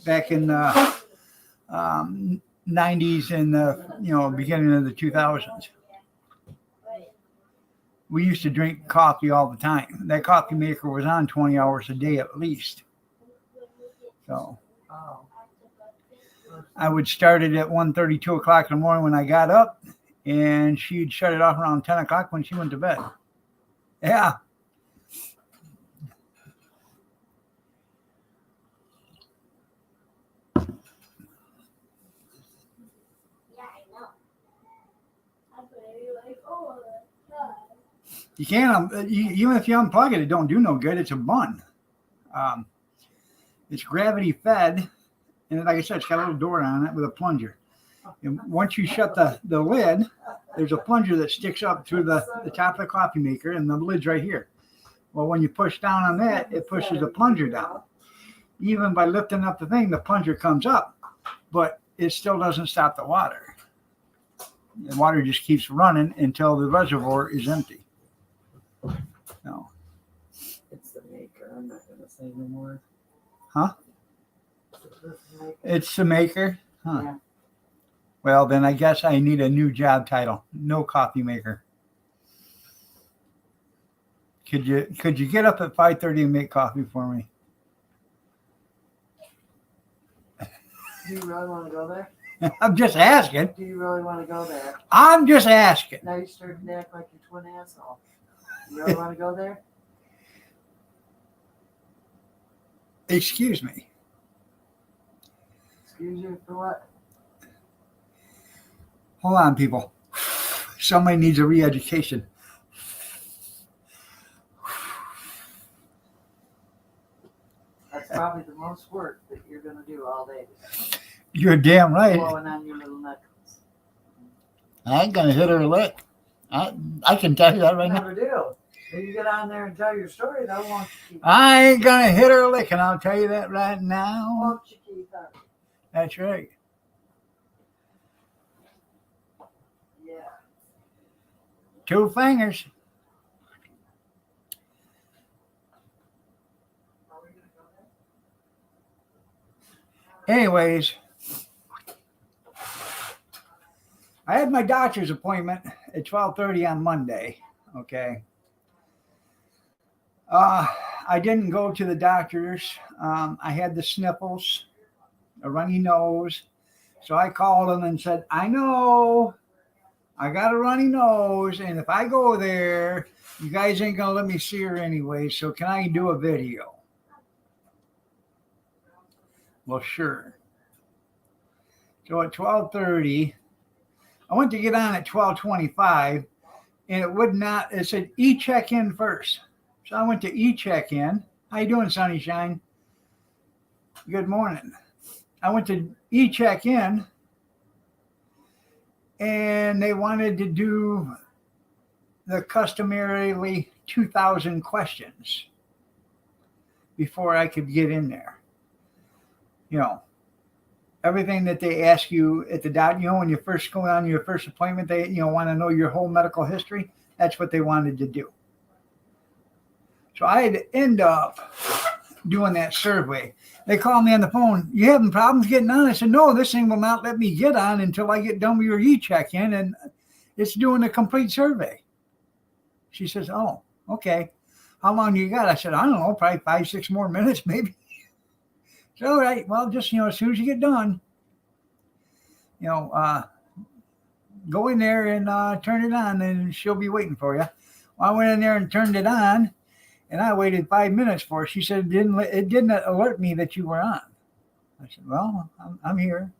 back in the 90s and the beginning of the 2000s. We used to drink coffee all the time. That coffee maker was on 20 hours a day at least. So I would start it at 1:30, 2 o'clock in the morning when I got up, and she'd shut it off around 10 o'clock when she went to bed. Yeah. You can't, even if you unplug it, it don't do no good. It's a bun. It's gravity fed. And like I said, it's got a little door on it with a plunger. And once you shut the lid, there's a plunger that sticks up through the top of the coffee maker, and the lid's right here. Well, when you push down on that, it pushes the plunger down. Even by lifting up the thing, the plunger comes up, but it still doesn't stop the water. The water just keeps running until the reservoir is empty. No. It's the maker. I'm not going to say no more. Huh? It's the maker? Huh. Yeah. Well, then I guess I need a new job title. No coffee maker. Could you get up at 5:30 and make coffee for me? Do you really want to go there? I'm just asking. Do you really want to go there? I'm just asking. Now you're starting to act like your twin asshole. You really want to go there? Excuse me. Excuse you for what? Hold on, people. Somebody needs a re-education. That's probably the most work that you're going to do all day. You're damn right. Blowing on your little knuckles. I ain't gonna hit her a lick. I can tell you that right now. Never do. If you get on there and tell your story, they'll want you to keep. I ain't gonna hit her a lick, and I'll tell you that right now. Won't you keep up? That's right. Yeah. 2 fingers. Are we gonna go there? Anyways, I had my doctor's appointment at 12:30 on Monday. Okay. I didn't go to the doctor's. I had the sniffles, a runny nose. So I called them and said, I know I got a runny nose, and if I go there, you guys ain't going to let me see her anyway. So can I do a video? Well, sure. So at 12:30, I went to get on at 12:25, and it would not. It said e-check in first. So I went to e-check in. How you doing, Sunnyshine? Good morning. I went to e-check in, and they wanted to do the customarily 2,000 questions before I could get in there. You know, everything that they ask you at the doctor, you know, when you first go on your first appointment, they, you know, want to know your whole medical history. That's what they wanted to do. So I had to end up doing that survey. They called me on the phone. You having problems getting on? I said, no, this thing will not let me get on until I get done with your e-check in, and it's doing a complete survey. She says, oh, okay. How long you got? I said, I don't know, probably 5-6 more minutes, maybe. So, all right, well, just, you know, as soon as you get done, you know, go in there and turn it on, and she'll be waiting for you. Well, I went in there and turned it on, and I waited 5 minutes for it. She said, it didn't alert me that you were on. I said, well, I'm here.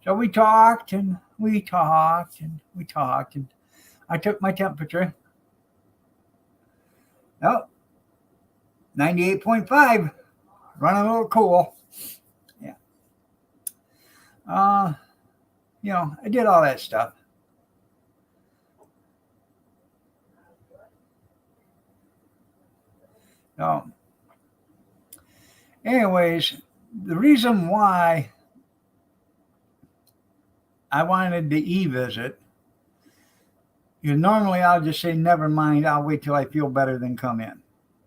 So we talked, and we talked, and we talked, and I took my temperature. Oh, 98.5, running a little cool. Yeah. You know, I did all that stuff. So, anyways, the reason why I wanted to e-visit, you know, normally I'll just say, never mind, I'll wait till I feel better, then come in.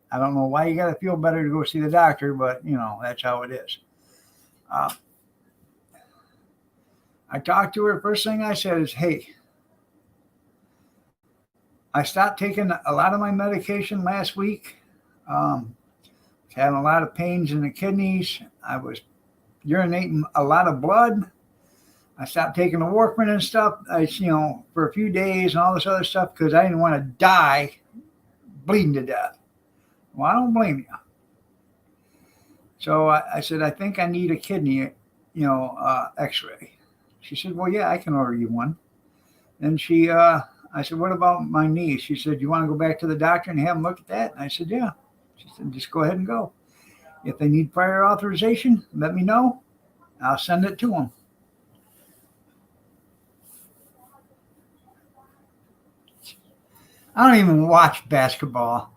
I don't know why you got to feel better to go see the doctor, but, you know, that's how it is. I talked to her. First thing I said is, hey, I stopped taking a lot of my medication last week. Having a lot of pains in the kidneys. I was urinating a lot of blood. I stopped taking the warfarin and stuff, you know, for a few days and all this other stuff because I didn't want to die bleeding to death. Well, I don't blame you. So I said, I think I need a kidney, you know, x-ray. She said, well, yeah, I can order you one. And I said, what about my knee? She said, you want to go back to the doctor and have them look at that? And I said, yeah. She said, just go ahead and go. If they need prior authorization, let me know. I'll send it to them. I don't even watch basketball.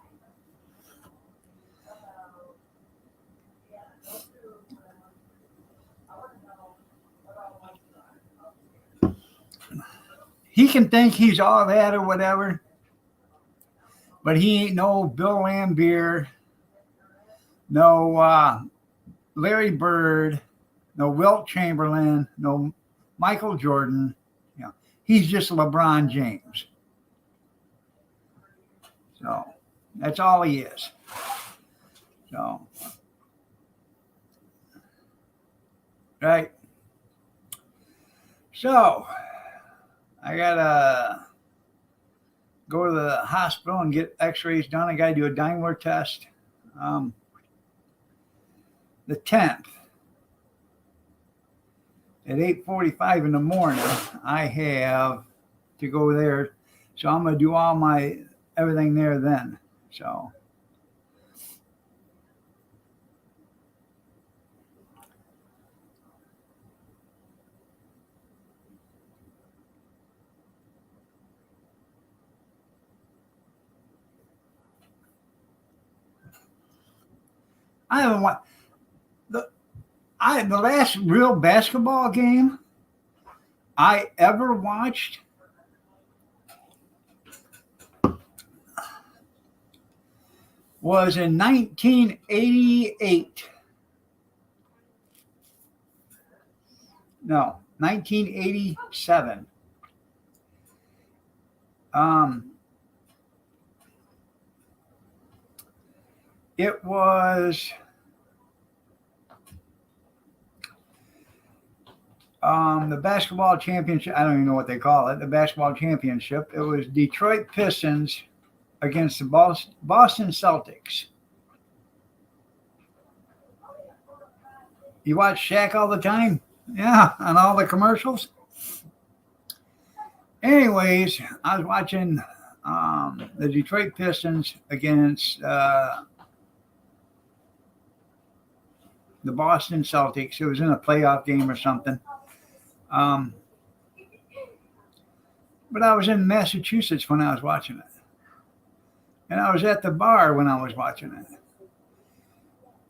He can think he's all that or whatever, but he ain't no Bill Laimbeer, no Larry Bird, no Wilt Chamberlain, no Michael Jordan. You know, he's just LeBron James. So that's all he is. So, right. So I gotta go to the hospital and get x-rays done. I gotta do a Daimler test. the 10th at 8:45 in the morning, I have to go there. So I'm going to do all my everything there then. So I haven't watched the last real basketball game I ever watched was in 1988. No, 1987. It was the basketball championship. I don't even know what they call it. The basketball championship. It was Detroit Pistons against the Boston Celtics. You watch Shaq all the time? Yeah, on all the commercials. Anyways, I was watching the Detroit Pistons against the Boston Celtics. It was in a playoff game or something. But I was in Massachusetts when I was watching it. And I was at the bar when I was watching it.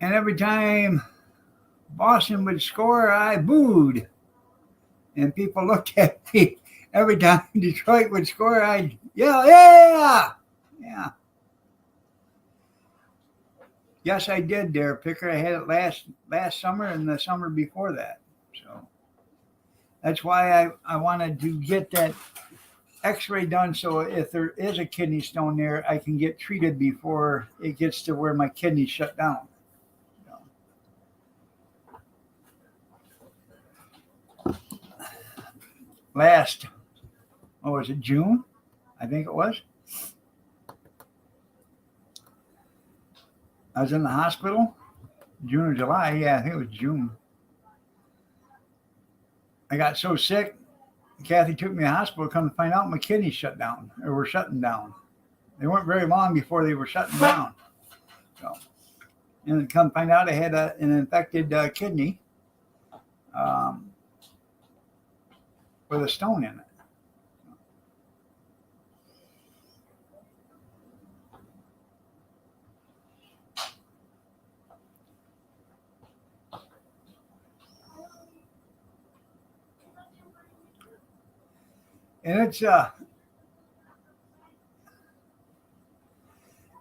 And every time Boston would score, I booed. And people looked at me. Every time Detroit would score, I'd yell, yeah! Yeah. Yes, I did there, Picker. I had it last summer and the summer before that. So that's why I wanted to get that x-ray done, so if there is a kidney stone there, I can get treated before it gets to where my kidneys shut down. Last, what was it, June? I think it was. I was in the hospital, June or July. Yeah, I think it was June. I got so sick, Kathy took me to the hospital, come to find out my kidneys shut down, or were shutting down. They weren't very long before they were shutting down. So, and come find out I had an infected kidney with a stone in it. And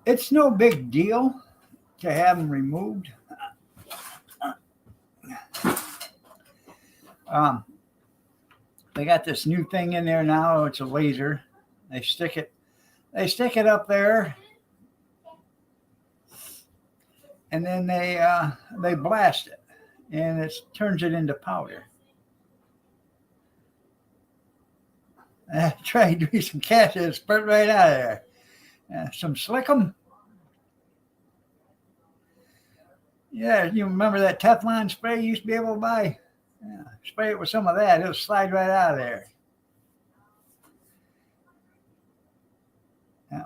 it's no big deal to have them removed. They got this new thing in there now. It's a laser. They stick it up there, and then they blast it, and it turns it into powder. Try to do some cash and spurt right out of there. Some slickum. Yeah, you remember that Teflon spray you used to be able to buy? Yeah, spray it with some of that. It'll slide right out of there. Yeah.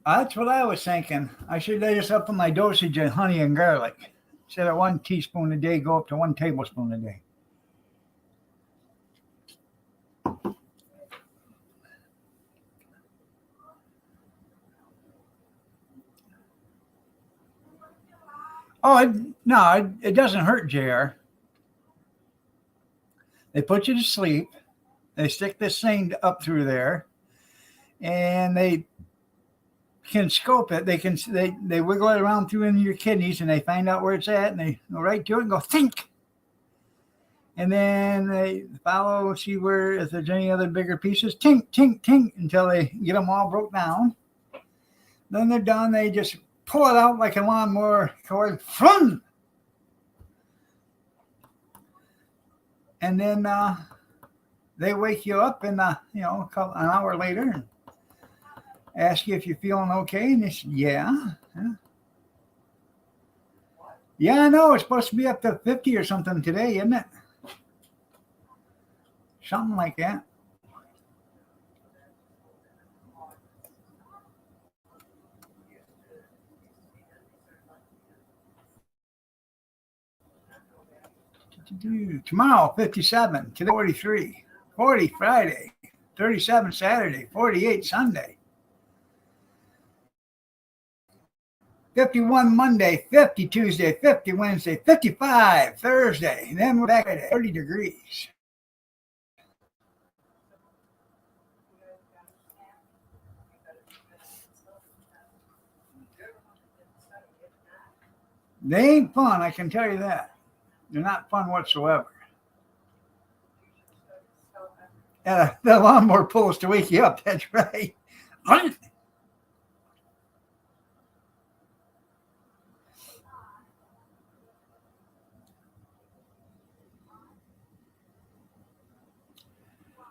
That's what I was thinking. I should just up on my dosage of honey and garlic. Instead of 1 teaspoon a day, go up to 1 tablespoon a day. No, it doesn't hurt, JR. They put you to sleep. They stick this thing up through there, and they can scope it. They wiggle it around through into your kidneys, and they find out where it's at, and they go right to it and go think. And then they follow, see where if there's any other bigger pieces, tink, tink, tink, until they get them all broke down. Then they're done. They just pull it out like a lawnmower cord, frum! And then they wake you up in an hour later and ask you if you're feeling okay, and they say, yeah. Yeah, I know. It's supposed to be up to 50 or something today, isn't it? Something like that. Tomorrow, 57. Today, 43. 40 Friday. 37 Saturday. 48 Sunday. 51 Monday. 50 Tuesday. 50 Wednesday. 55 Thursday. And then we're back at 30 degrees. They ain't fun, I can tell you that. They're not fun whatsoever. Yeah, the lawnmower pulls to wake you up. That's right.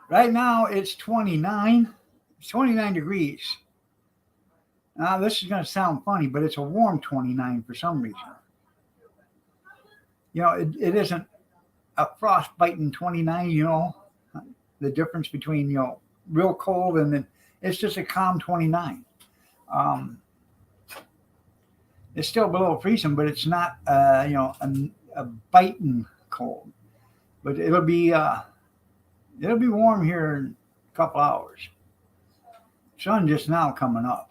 Right now it's 29. It's 29 degrees. Now this is going to sound funny, but it's a warm 29 for some reason. It isn't a frostbiting 29. The difference between real cold and then it's just a calm 29. It's still below freezing, but it's not a biting cold. But it'll be warm here in a couple hours. Sun just now coming up.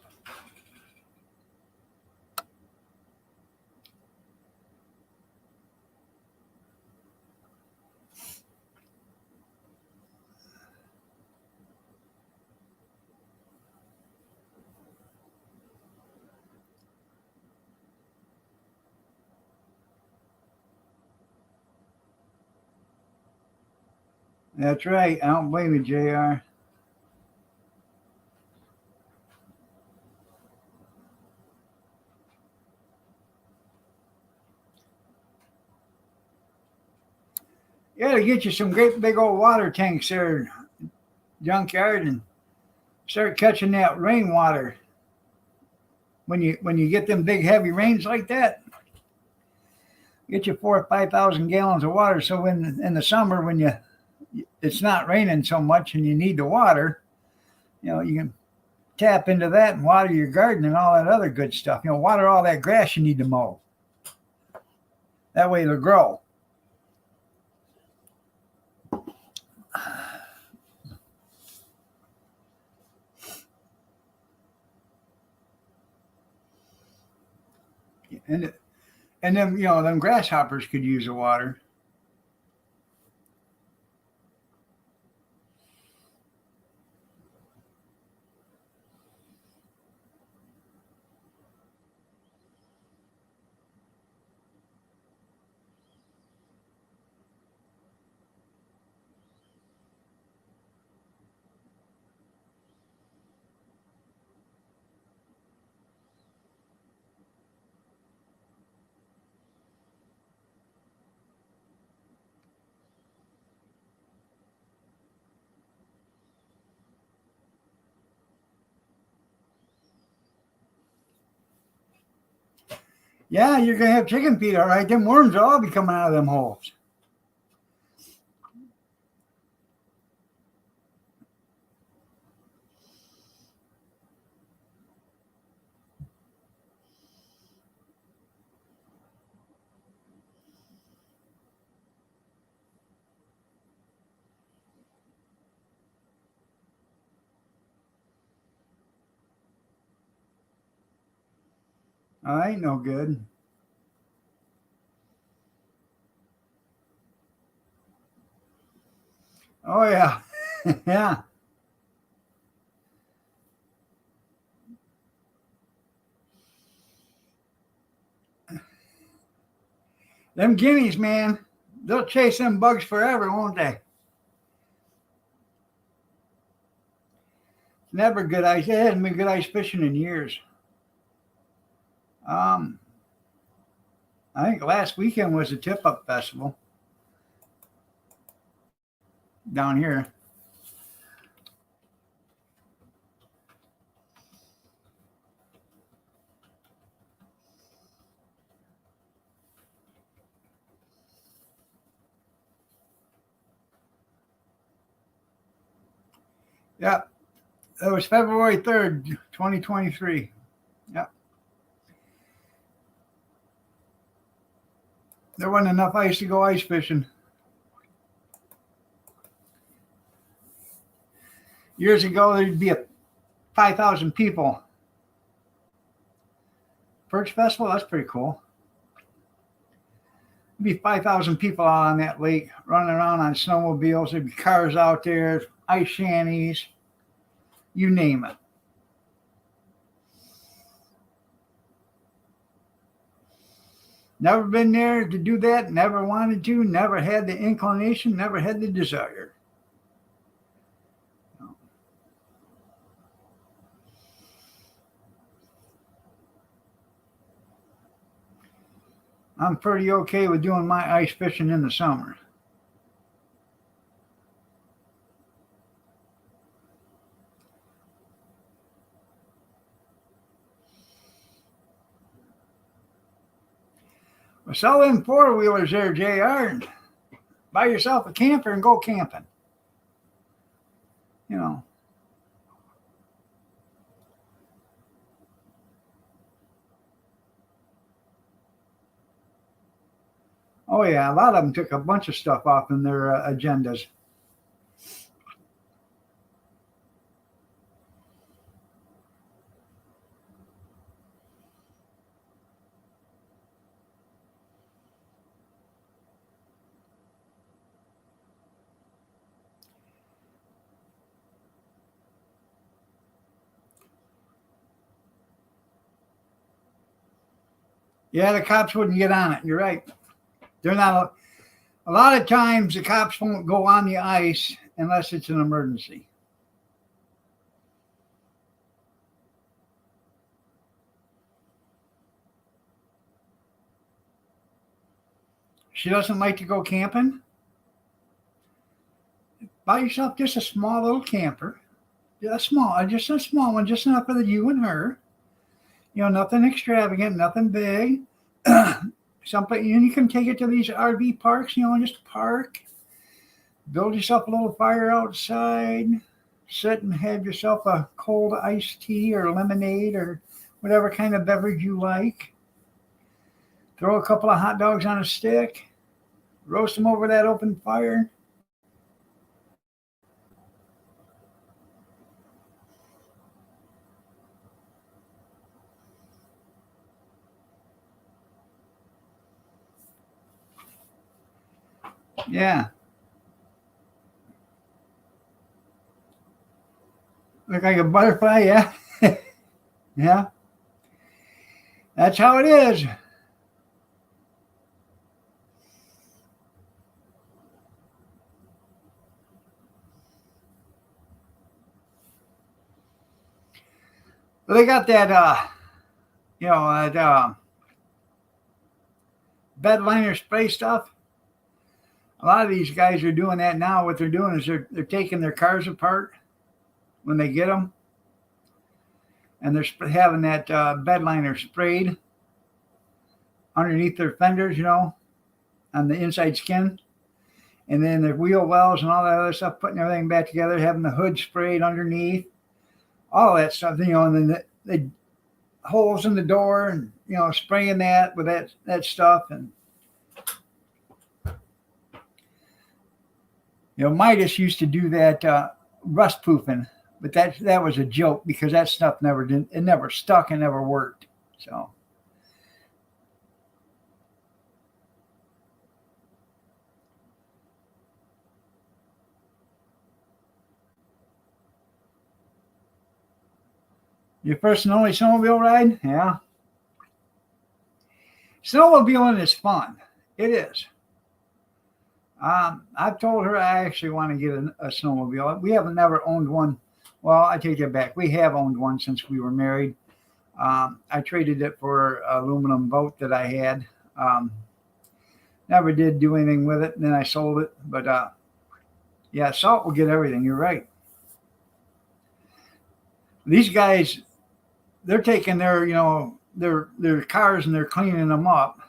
That's right. I don't blame you, JR. You got to get you some great big old water tanks there, junkyard, and start catching that rainwater. When you get them big heavy rains like that, get you 4,000 or 5,000 gallons of water. So when in the summer when it's not raining so much and you need the water, you can tap into that and water your garden and all that other good stuff. Water all that grass you need to mow. That way it'll grow. And then them grasshoppers could use the water. Yeah, you're going to have chicken feed, all right. Them worms will all be coming out of them holes. Oh, ain't no good. Oh, yeah. Yeah. Them guineas, man, They'll chase them bugs forever, won't they? Never good ice. It hasn't been good ice fishing in years. I think last weekend was the Tip Up Festival down here. Yep. It was February 3rd, 2023. Yep. There wasn't enough ice to go ice fishing. Years ago, there'd be 5,000 people. Perch Festival, that's pretty cool. There'd be 5,000 people out on that lake running around on snowmobiles. There'd be cars out there, ice shanties, you name it. Never been there to do that, never wanted to, never had the inclination, never had the desire. I'm pretty okay with doing my ice fishing in the summer. Well, sell them four-wheelers there, JR, and buy yourself a camper and go camping. You know. Oh, yeah, a lot of them took a bunch of stuff off in their agendas. Yeah, the cops wouldn't get on it. You're right. They're not. A lot of times the cops won't go on the ice unless it's an emergency. She doesn't like to go camping. Buy yourself just a small little camper. Just a small one, just enough for you and her. You know, nothing extravagant, nothing big. Something, and you can take it to these RV parks, you know, just park, build yourself a little fire outside, sit and have yourself a cold iced tea or lemonade or whatever kind of beverage you like. Throw a couple of hot dogs on a stick, roast them over that open fire. Yeah. Look like a butterfly, yeah. Yeah. That's how it is. Well, they got that, you know, that bed liner spray stuff. A lot of these guys are doing that now. What they're doing is they're taking their cars apart when they get them, and they're having that bed liner sprayed underneath their fenders, you know, on the inside skin, and then the wheel wells and all that other stuff, putting everything back together, having the hood sprayed underneath, all that stuff, you know, and then the holes in the door, and you know, spraying that with that stuff. And you know, Midas used to do that rust proofing, but that was a joke because that stuff never stuck and never worked. So your first and only snowmobile ride? Yeah. Snowmobiling is fun. It is. I've told her I actually want to get a snowmobile. We haven't never owned one. Well, I take that back. We have owned one since we were married. I traded it for an aluminum boat that I had. Never did do anything with it. And then I sold it. But yeah, salt will get everything. You're right. These guys, they're taking their, their cars and they're cleaning them up,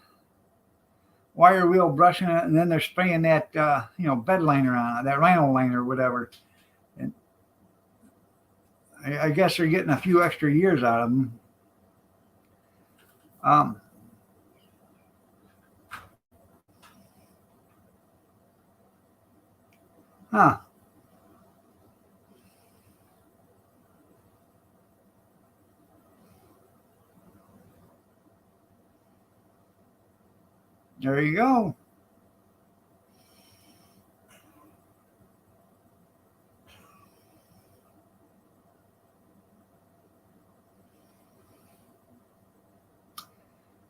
wire wheel brushing it, and then they're spraying that, bed liner on it, that rhino liner or whatever. And I guess they're getting a few extra years out of them. Huh. There you go.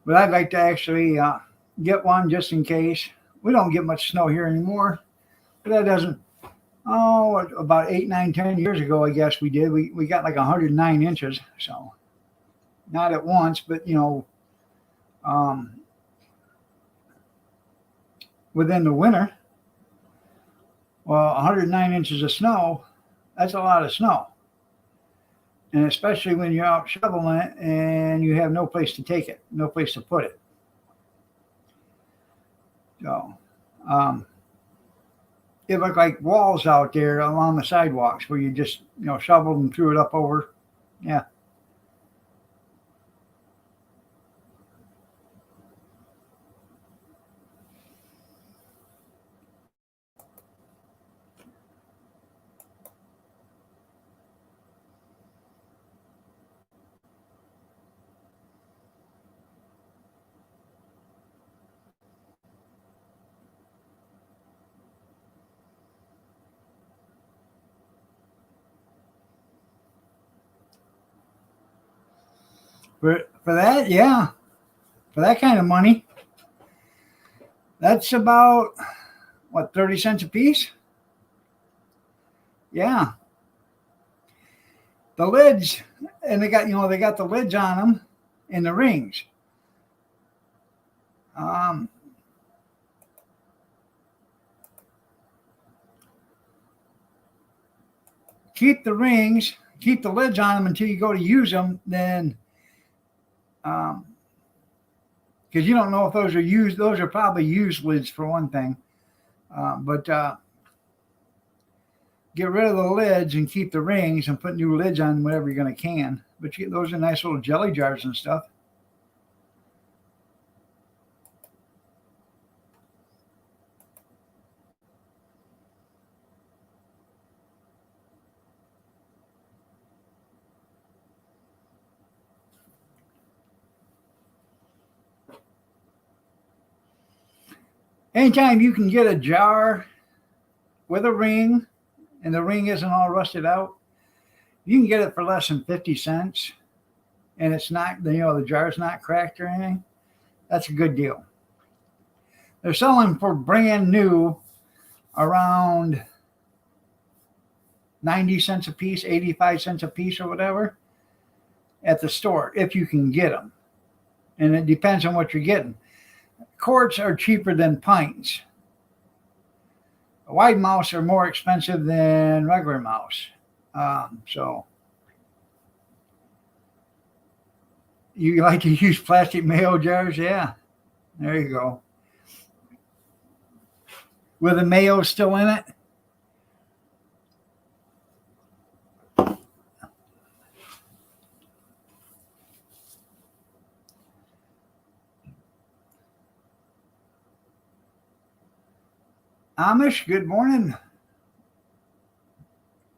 But I'd like to actually get one just in case. We don't get much snow here anymore. But that doesn't, about 8, 9, 10 years ago, I guess we did. We got like 109 inches. So not at once, but, within the winter. Well, 109 inches of snow, that's a lot of snow. And especially when you're out shoveling it and you have no place to take it, no place to put it. So, it looked like walls out there along the sidewalks where you just, shoveled and threw it up over. Yeah. For that, yeah. For that kind of money, that's about, 30 cents a piece? Yeah. The lids, and they got the lids on them and the rings. Keep the rings, keep the lids on them until you go to use them, then because you don't know if those are used. Those are probably used lids for one thing. But get rid of the lids and keep the rings and put new lids on whatever you're going to can. But those are nice little jelly jars and stuff. Anytime you can get a jar with a ring and the ring isn't all rusted out, you can get it for less than 50 cents and it's not, the jar's not cracked or anything. That's a good deal. They're selling for brand new around 90 cents a piece, 85 cents a piece or whatever at the store if you can get them. And it depends on what you're getting. Quarts are cheaper than pints. Wide mouths are more expensive than regular mouths. So you like to use plastic mayo jars? Yeah, there you go. With the mayo still in it? Amish, good morning.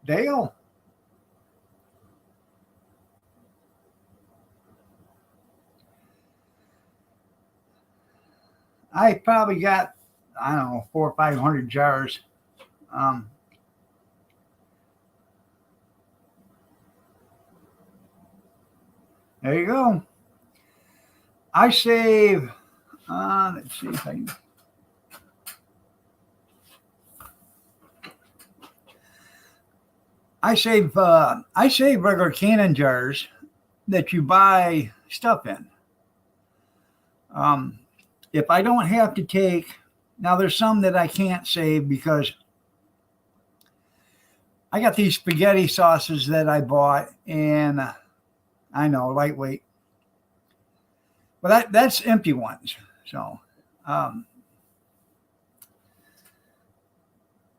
Dale. I probably got, 400 or 500 jars. There you go. I save, let's see if I can. I save regular canning jars that you buy stuff in. Um, if I don't have to take, now there's some that I can't save because I got these spaghetti sauces that I bought, and I know lightweight, but that's empty ones. So um,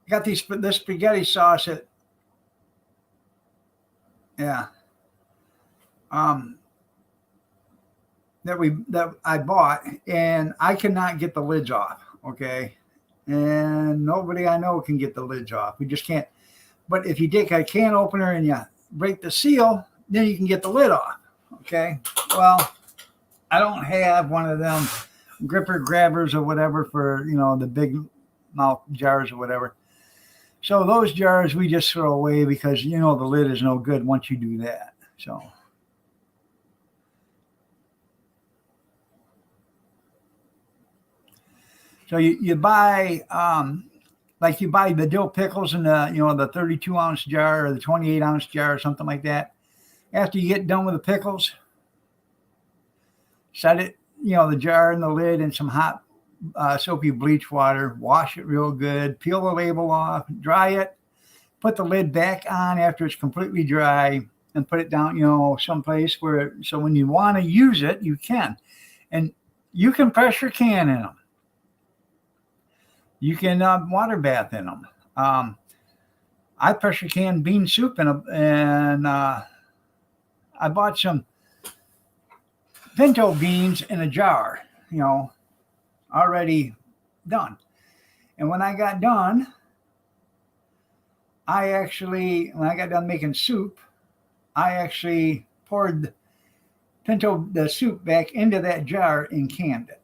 I got this spaghetti sauce that yeah um, that I bought, and I cannot get the lids off. Okay, and nobody I know can get the lids off. We just can't. But if you take a can opener and you break the seal, then you can get the lid off. Okay. Well, I don't have one of them gripper grabbers or whatever for, the big mouth jars or whatever. So those jars we just throw away because, the lid is no good once you do that. So you buy, like you buy the dill pickles in the 32-ounce jar or the 28-ounce jar or something like that. After you get done with the pickles, set it, the jar and the lid in some hot soapy bleach water, wash it real good, peel the label off, dry it, put the lid back on after it's completely dry, and put it down, someplace so when you want to use it, you can. And you can pressure can in them. You can water bath in them. I pressure can bean soup in them, and I bought some pinto beans in a jar, already done. And when I got done, when I got done making soup, I actually poured the soup back into that jar and canned it.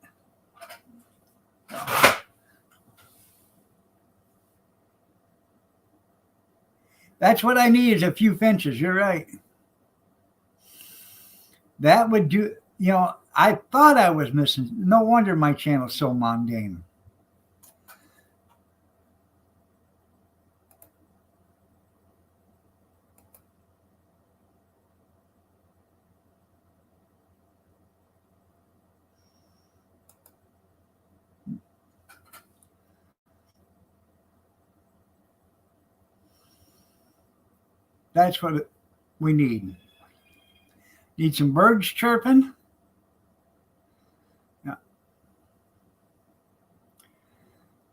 That's what I need is a few finches. You're right. That would do, I thought I was missing. No wonder my channel's so mundane. That's what we need. Need some birds chirping. Yeah.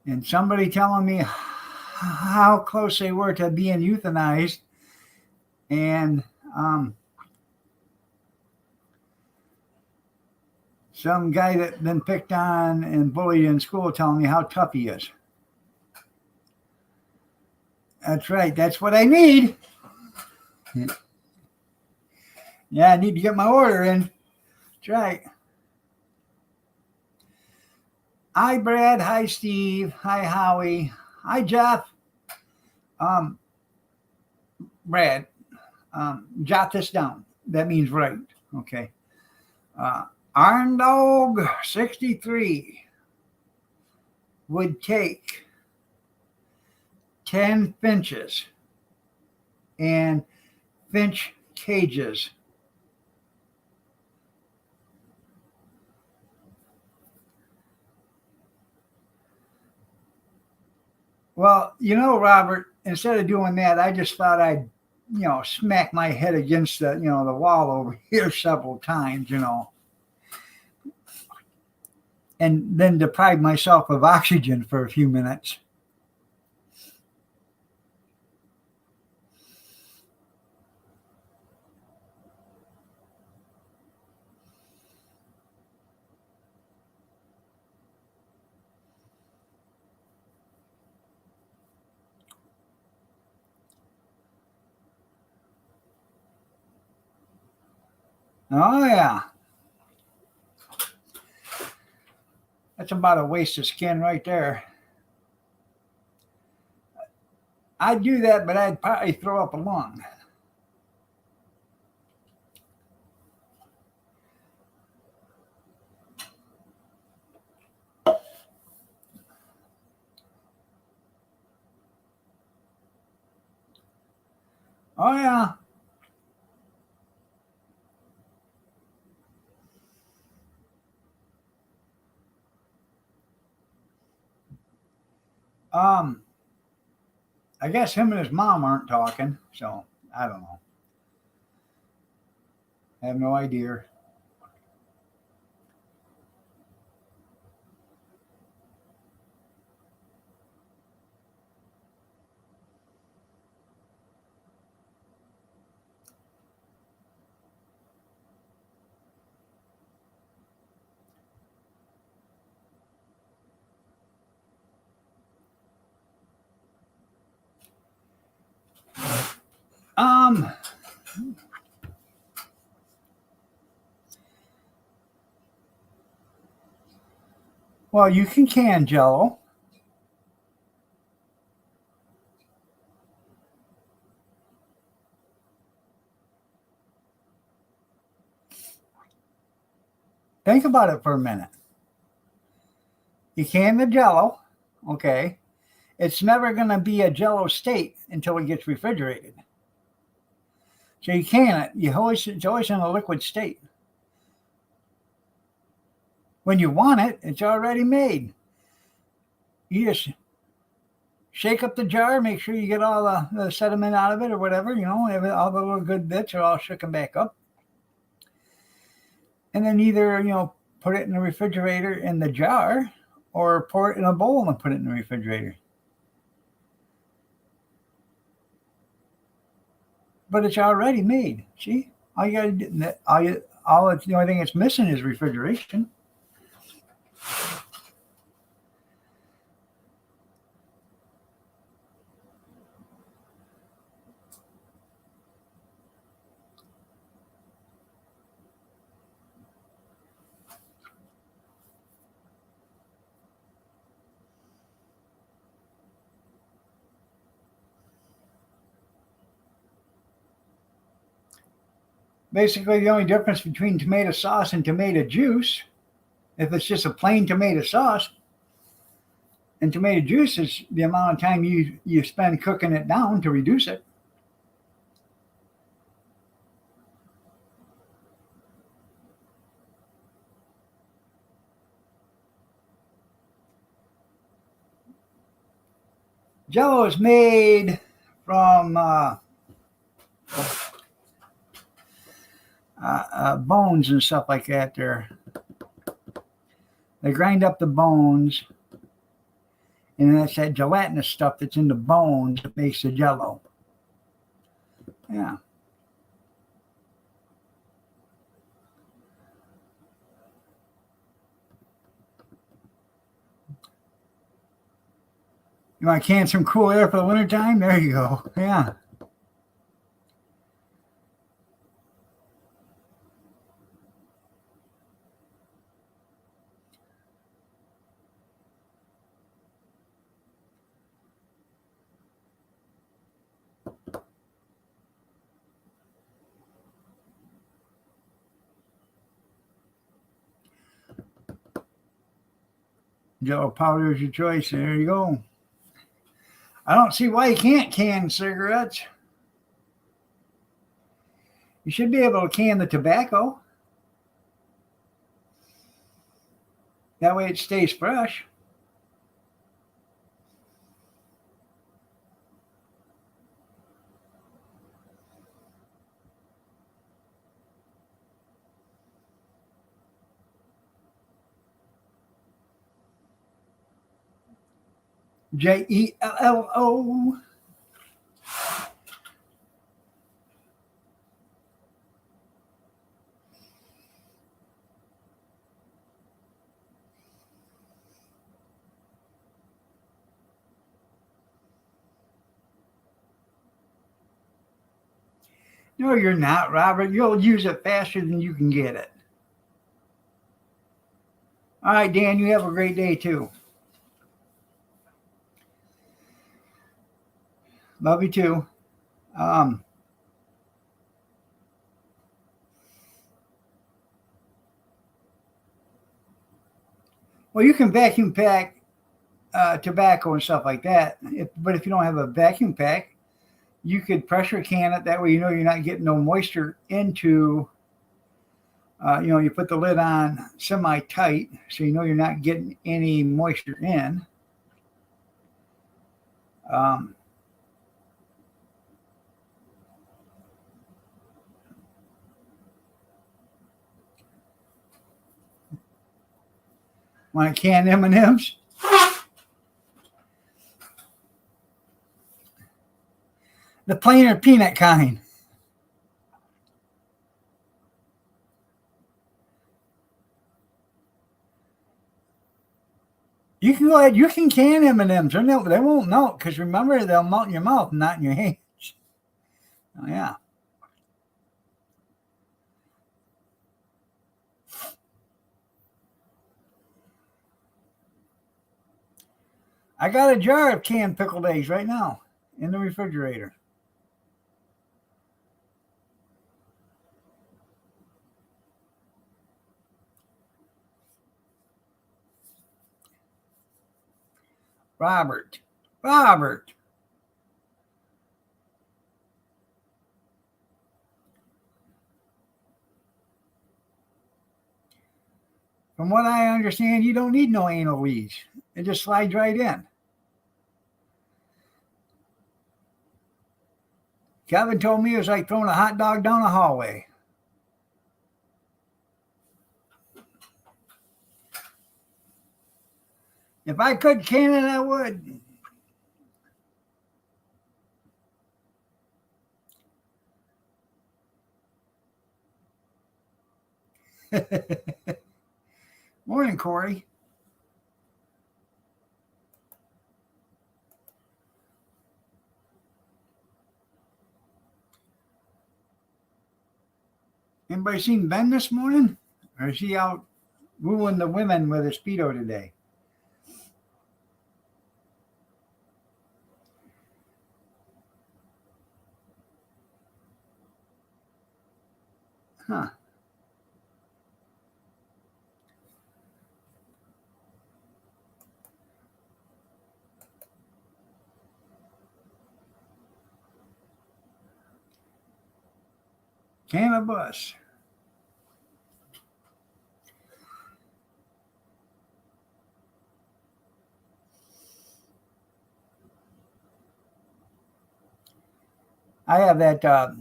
And somebody telling me how close they were to being euthanized. And some guy that been picked on and bullied in school telling me how tough he is. That's right. That's what I need. Yeah, I need to get my order in. That's right. Hi, Brad. Hi, Steve. Hi, Howie. Hi, Jeff. Brad, jot this down. That means right. Okay. Iron Dog 63 would take 10 finches and finch cages. Well, Robert, instead of doing that, I just thought I'd, smack my head against the wall over here several times, and then deprive myself of oxygen for a few minutes. Oh, yeah. That's about a waste of skin right there. I'd do that, but I'd probably throw up a lung. Oh yeah. Um, I guess him and his mom aren't talking, so I don't know. I have no idea. Um, well, you can Jello. Think about it for a minute. You can the Jello, okay? It's never going to be a Jello state until it gets refrigerated. So you can it. It's always in a liquid state. When you want it, it's already made. You just shake up the jar, make sure you get all the sediment out of it or whatever, all the little good bits are all shooken back up. And then either, put it in the refrigerator in the jar or pour it in a bowl and put it in the refrigerator. But it's already made. See? All you got to do, the only thing it's missing is refrigeration. Basically, the only difference between tomato sauce and tomato juice, if it's just a plain tomato sauce, and tomato juice is the amount of time you spend cooking it down to reduce it. Jello is made from bones and stuff like that. They grind up the bones, and that's that gelatinous stuff that's in the bones that makes the Jello. Yeah. You want to can some cool air for the wintertime? There you go. Yeah. Jello powder is your choice. There you go. I don't see why you can't can cigarettes. You should be able to can the tobacco. That way it stays fresh. Jello. No, you're not, Robert. You'll use it faster than you can get it. All right, Dan, you have a great day too. Love you too. Well, you can vacuum pack tobacco and stuff like that. But if you don't have a vacuum pack, you could pressure can it. That way, you know you're not getting no moisture into. You put the lid on semi-tight, so you know you're not getting any moisture in. Want to can M&Ms? The plain or peanut kind. You can go ahead. You can can M&Ms. They won't melt because remember they'll melt in your mouth, not in your hands. Oh yeah. I got a jar of canned pickled eggs right now in the refrigerator. Robert. From what I understand, you don't need no anal leads. It just slides right in. Kevin told me it was like throwing a hot dog down a hallway. If I could can it, I would. Morning, Corey. Anybody seen Ben this morning? Or is he out wooing the women with a Speedo today? Huh. Cannabis. I have that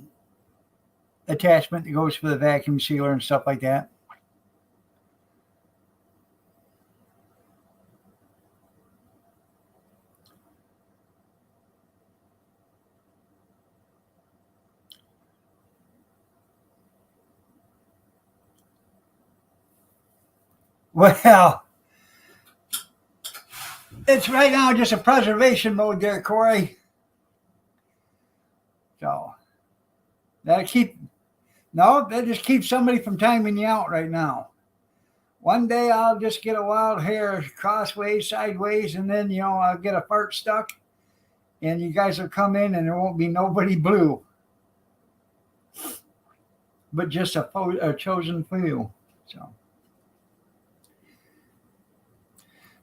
attachment that goes for the vacuum sealer and stuff like that. Well, it's right now just a preservation mode there, Corey. So that just keeps somebody from timing you out right now. One day I'll just get a wild hair crossways, sideways, and then I'll get a fart stuck, and you guys will come in, and there won't be nobody blue, but just a chosen few. So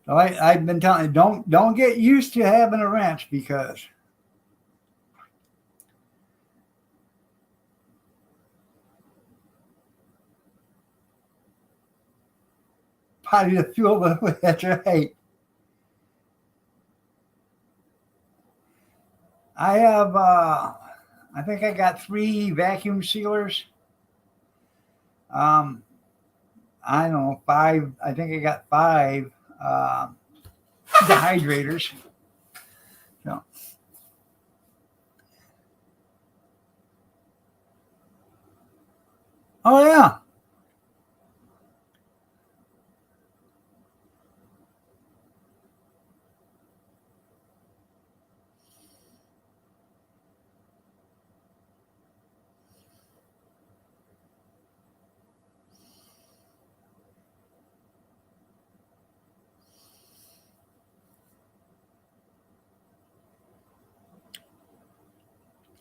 I've been telling you, don't get used to having a wrench because probably the fuel. That's right. I have, I think I got 3 vacuum sealers. I don't know, 5. I think I got 5 dehydrators. So. Oh yeah.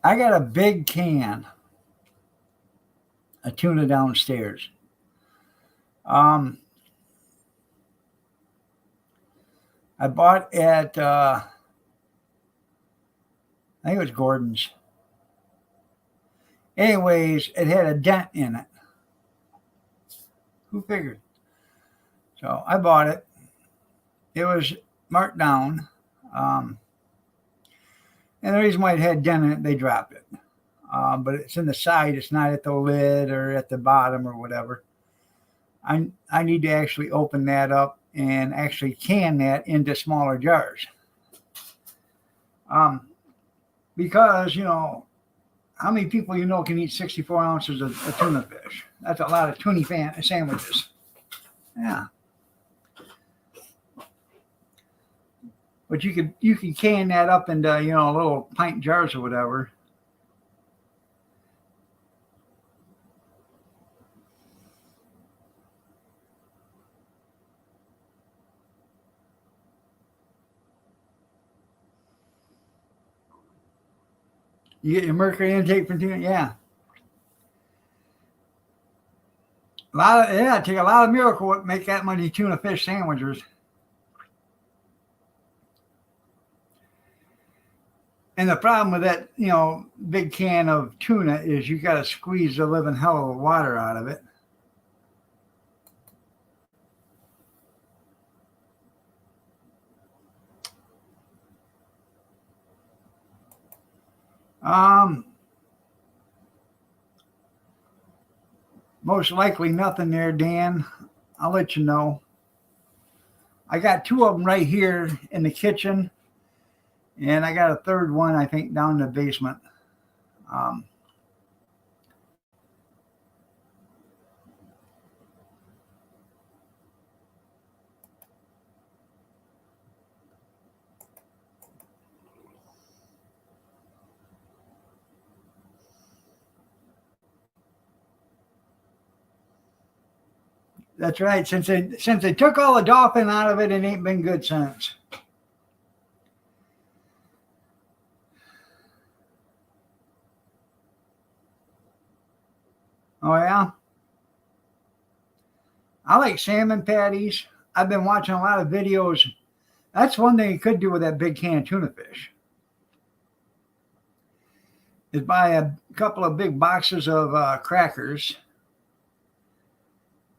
I got a big can of tuna downstairs. I bought at I think it was Gordon's. Anyways, it had a dent in it. Who figured? So I bought it. It was marked down. And the reason why it had a dent in it, they dropped it. But it's in the side. It's not at the lid or at the bottom or whatever. I need to actually open that up and actually can that into smaller jars. Because, you know, how many people you know can eat 64 ounces of tuna fish? That's a lot of tuna sandwiches. Yeah. But you could can that up into, you know, little pint jars or whatever. You get your mercury intake from tuna, yeah. It take a lot of miracle to make that many tuna fish sandwiches. And the problem with that, you know, big can of tuna is you got to squeeze the living hell of water out of it. Most likely nothing there, Dan. I'll let you know. I got 2 of them right here in the kitchen, and I got a third one, I think, down in the basement. That's right. Since they took all the dolphin out of it, it ain't been good since. Oh yeah. I like salmon patties. I've been watching a lot of videos. That's one thing you could do with that big can of tuna fish. Is buy a couple of big boxes of crackers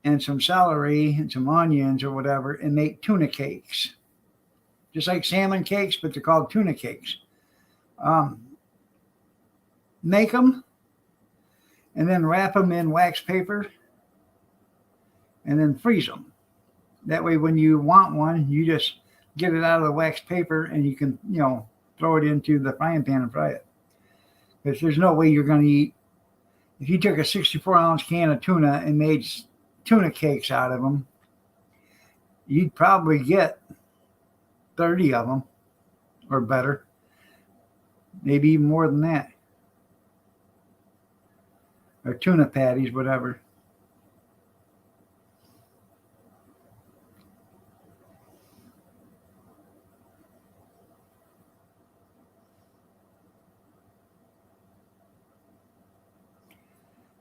and some celery and some onions or whatever, and make tuna cakes. Just like salmon cakes, but they're called tuna cakes. Make them and then wrap them in wax paper and then freeze them. That way when you want one, you just get it out of the wax paper and you can, you know, throw it into the frying pan and fry it. Because there's no way you're going to eat. If you took a 64-ounce can of tuna and made tuna cakes out of them, you'd probably get 30 of them or better. Maybe even more than that. Or tuna patties, whatever.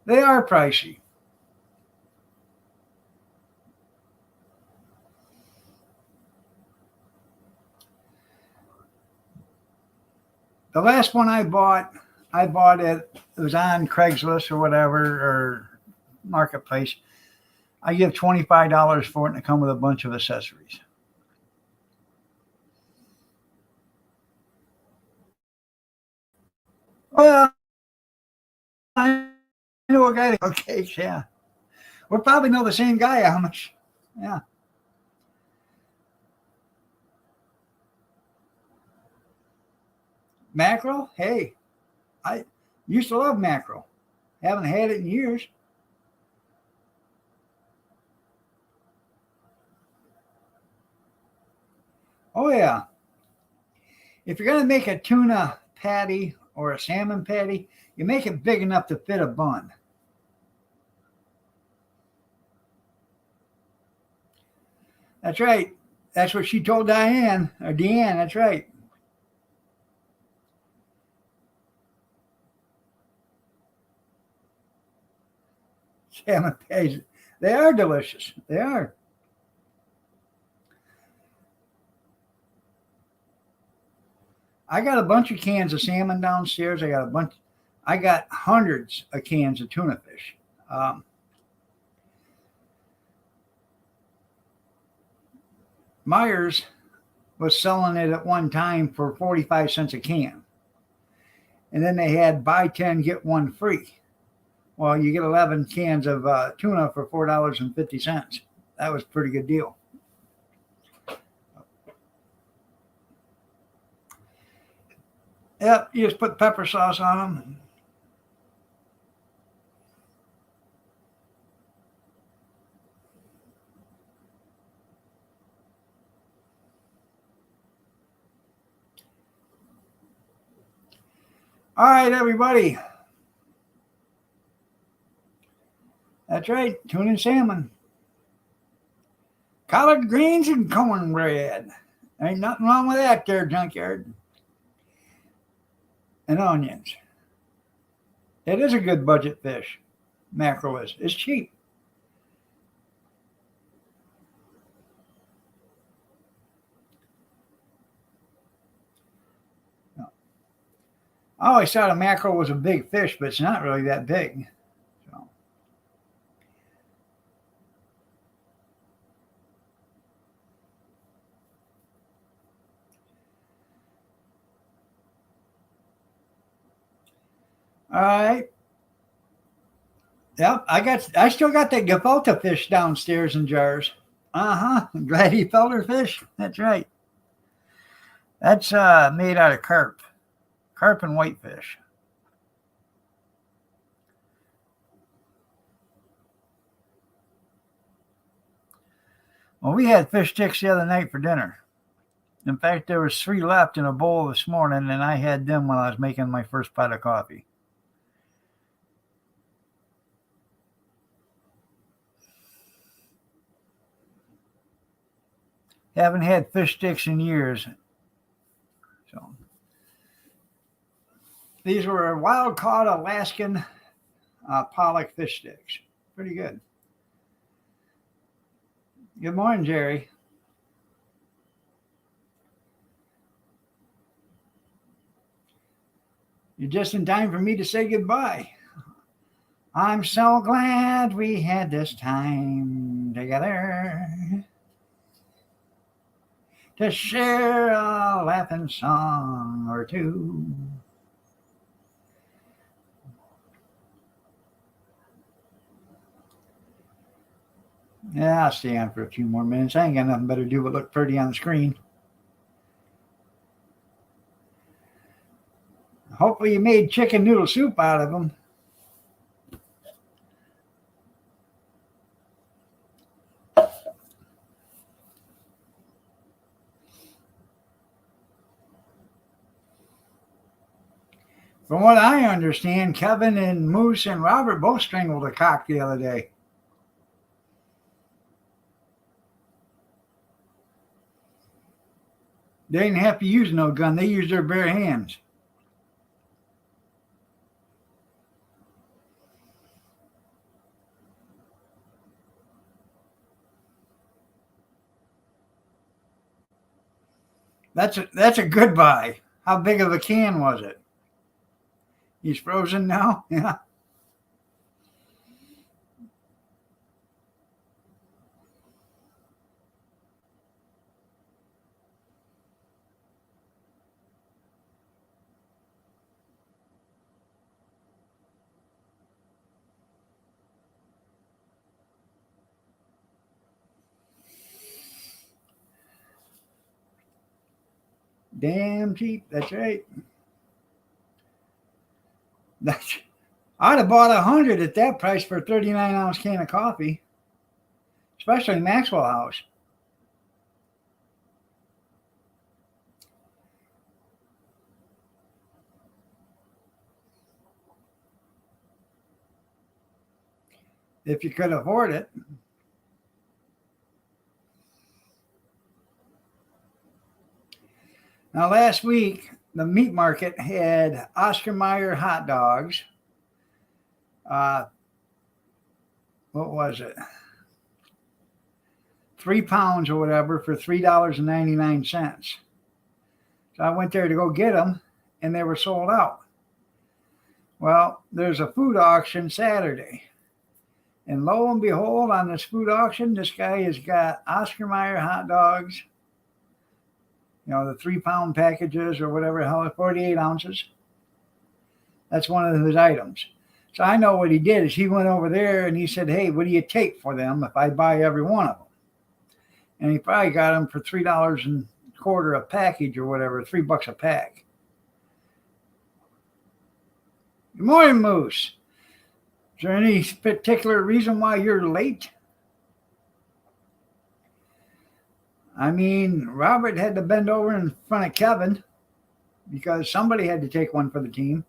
They are pricey. The last one I bought it was on Craigslist or whatever, or Marketplace. I give $25 for it and it come with a bunch of accessories. Well, I know a guy that makes cakes, yeah. We'll probably know the same guy, how much, yeah. Mackerel? Hey, I used to love mackerel. Haven't had it in years. Oh, yeah. If you're going to make a tuna patty or a salmon patty, you make it big enough to fit a bun. That's right. That's what she told Diane, or Deanne. That's right. Salmon patties. They are delicious. They are. I got a bunch of cans of salmon downstairs. I got a bunch. I got hundreds of cans of tuna fish. Myers was selling it at one time for 45 cents a can. And then they had buy 10, get one free. Well, you get 11 cans of tuna for $4.50. That was a pretty good deal. Yep, you just put pepper sauce on them. All right, everybody. That's right, tuna and salmon. Collard greens and cornbread. Ain't nothing wrong with that there, junkyard. And onions. It is a good budget fish. Mackerel is. It's cheap. I always thought a mackerel was a big fish, but it's not really that big. So. All right. Yep, I still got that gefilte fish downstairs in jars. Glad he felt her fish. That's right. That's made out of carp. Carp and whitefish. Well, we had fish sticks the other night for dinner. In fact, there was 3 left in a bowl this morning, and I had them while I was making my first pot of coffee. Haven't had fish sticks in years. So these were wild caught Alaskan pollock fish sticks. Pretty good. Good morning, Jerry. You're just in time for me to say goodbye. I'm so glad we had this time together to share a laughing song or two. Yeah, I'll stay on for a few more minutes. I ain't got nothing better to do but look pretty on the screen. Hopefully you made chicken noodle soup out of them. From what I understand, Kevin and Moose and Robert both strangled a cock the other day. They didn't have to use no gun. They used their bare hands. That's a good buy. How big of a can was it? He's frozen now? Yeah. Damn cheap. That's right. I'd have bought 100 at that price for a 39-ounce can of coffee, especially Maxwell House. If you could afford it. Now, last week, the meat market had Oscar Mayer hot dogs. What was it? 3 pounds or whatever for $3.99. So I went there to go get them, and they were sold out. Well, there's a food auction Saturday. And lo and behold, on this food auction, this guy has got Oscar Mayer hot dogs, the 3-pound packages or whatever the hell, 48 ounces. That's one of his items. So I know what he did is he went over there and he said, hey, what do you take for them if I buy every one of them? And he probably got them for $3.25 a package or whatever, $3 a pack. Good morning, Moose. Is there any particular reason why you're late? I mean, Robert had to bend over in front of Kevin because somebody had to take one for the team.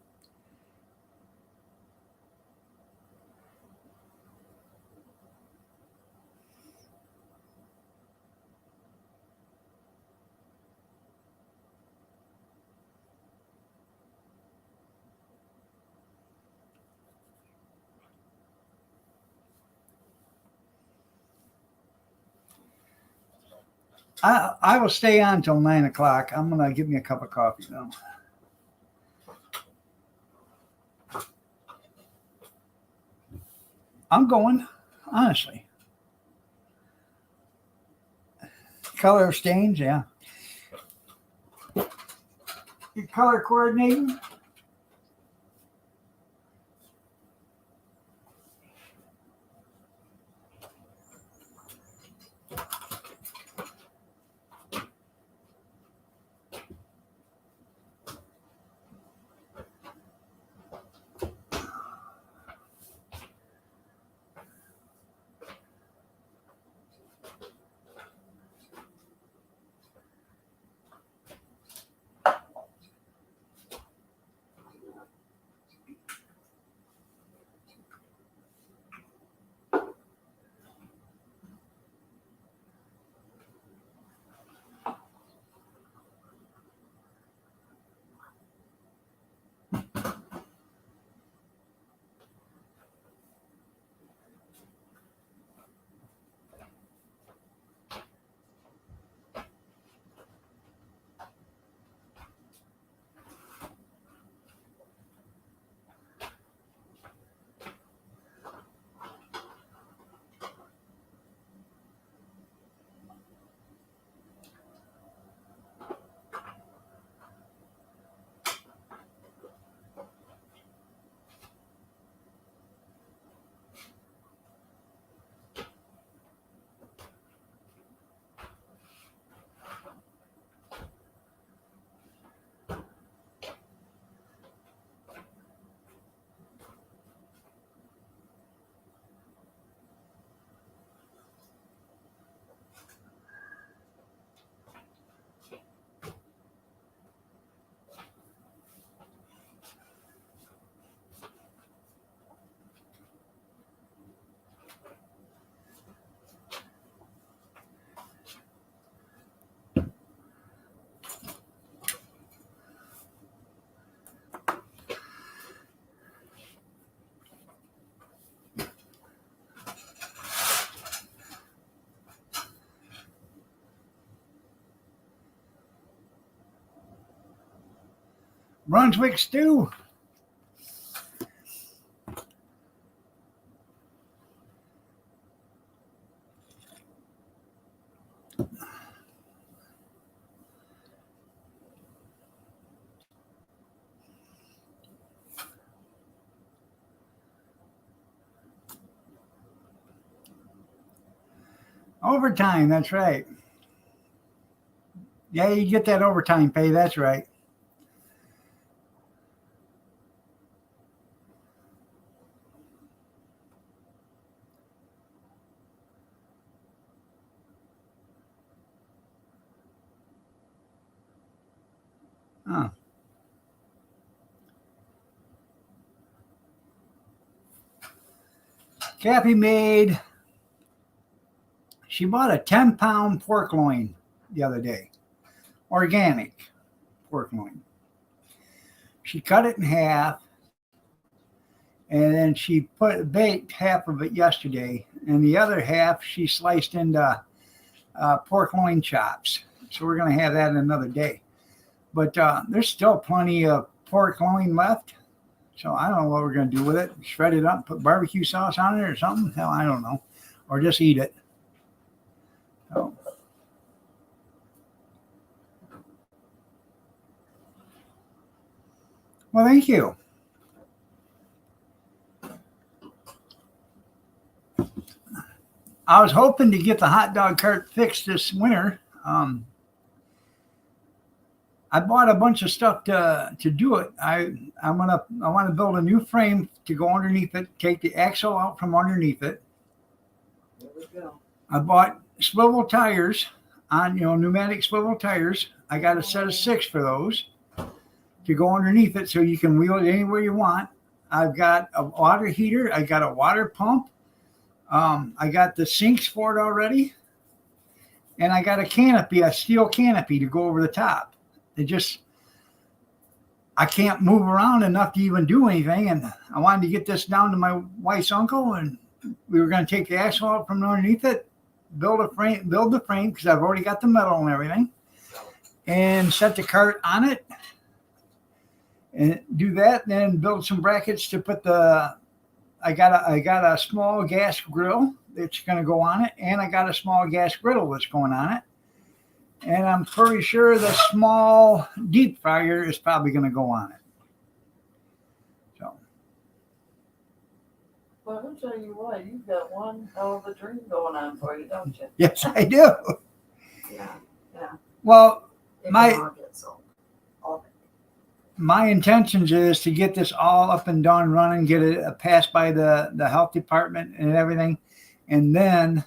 I will stay on till 9 o'clock. I'm going to give me a cup of coffee now. I'm going, honestly. Color stains, yeah. You color coordinating? Brunswick stew. Overtime, that's right. Yeah, you get that overtime pay, that's right. Huh. Kathy she bought a 10-pound pork loin the other day. Organic pork loin. She cut it in half, and then she baked half of it yesterday, and the other half she sliced into pork loin chops. So we're going to have that another day. But there's still plenty of pork loin left. So I don't know what we're gonna do with it. Shred it up, put barbecue sauce on it or something. Hell, I don't know. Or just eat it. So. Well, thank you. I was hoping to get the hot dog cart fixed this winter. I bought a bunch of stuff to do it. I want to build a new frame to go underneath it. Take the axle out from underneath it. There we go. I bought swivel tires on pneumatic swivel tires. I got a set of 6 for those to go underneath it so you can wheel it anywhere you want. I've got a water heater. I got a water pump. I got the sinks for it already. And I got a canopy, a steel canopy to go over the top. I can't move around enough to even do anything. And I wanted to get this down to my wife's uncle. And we were going to take the axle out from underneath it, build the frame because I've already got the metal and everything, and set the cart on it. And do that, then build some brackets to put I got a small gas grill that's going to go on it, and I got a small gas griddle that's going on it. And I'm pretty sure the small deep fryer is probably going to go on it. So. Well, I'll tell you what, you've got one hell of a dream going on for you, don't you? Yes, I do. Yeah. Well, It My- can all get sold. All of it. my intentions is to get this all up and done, running, get it passed by the health department and everything, and then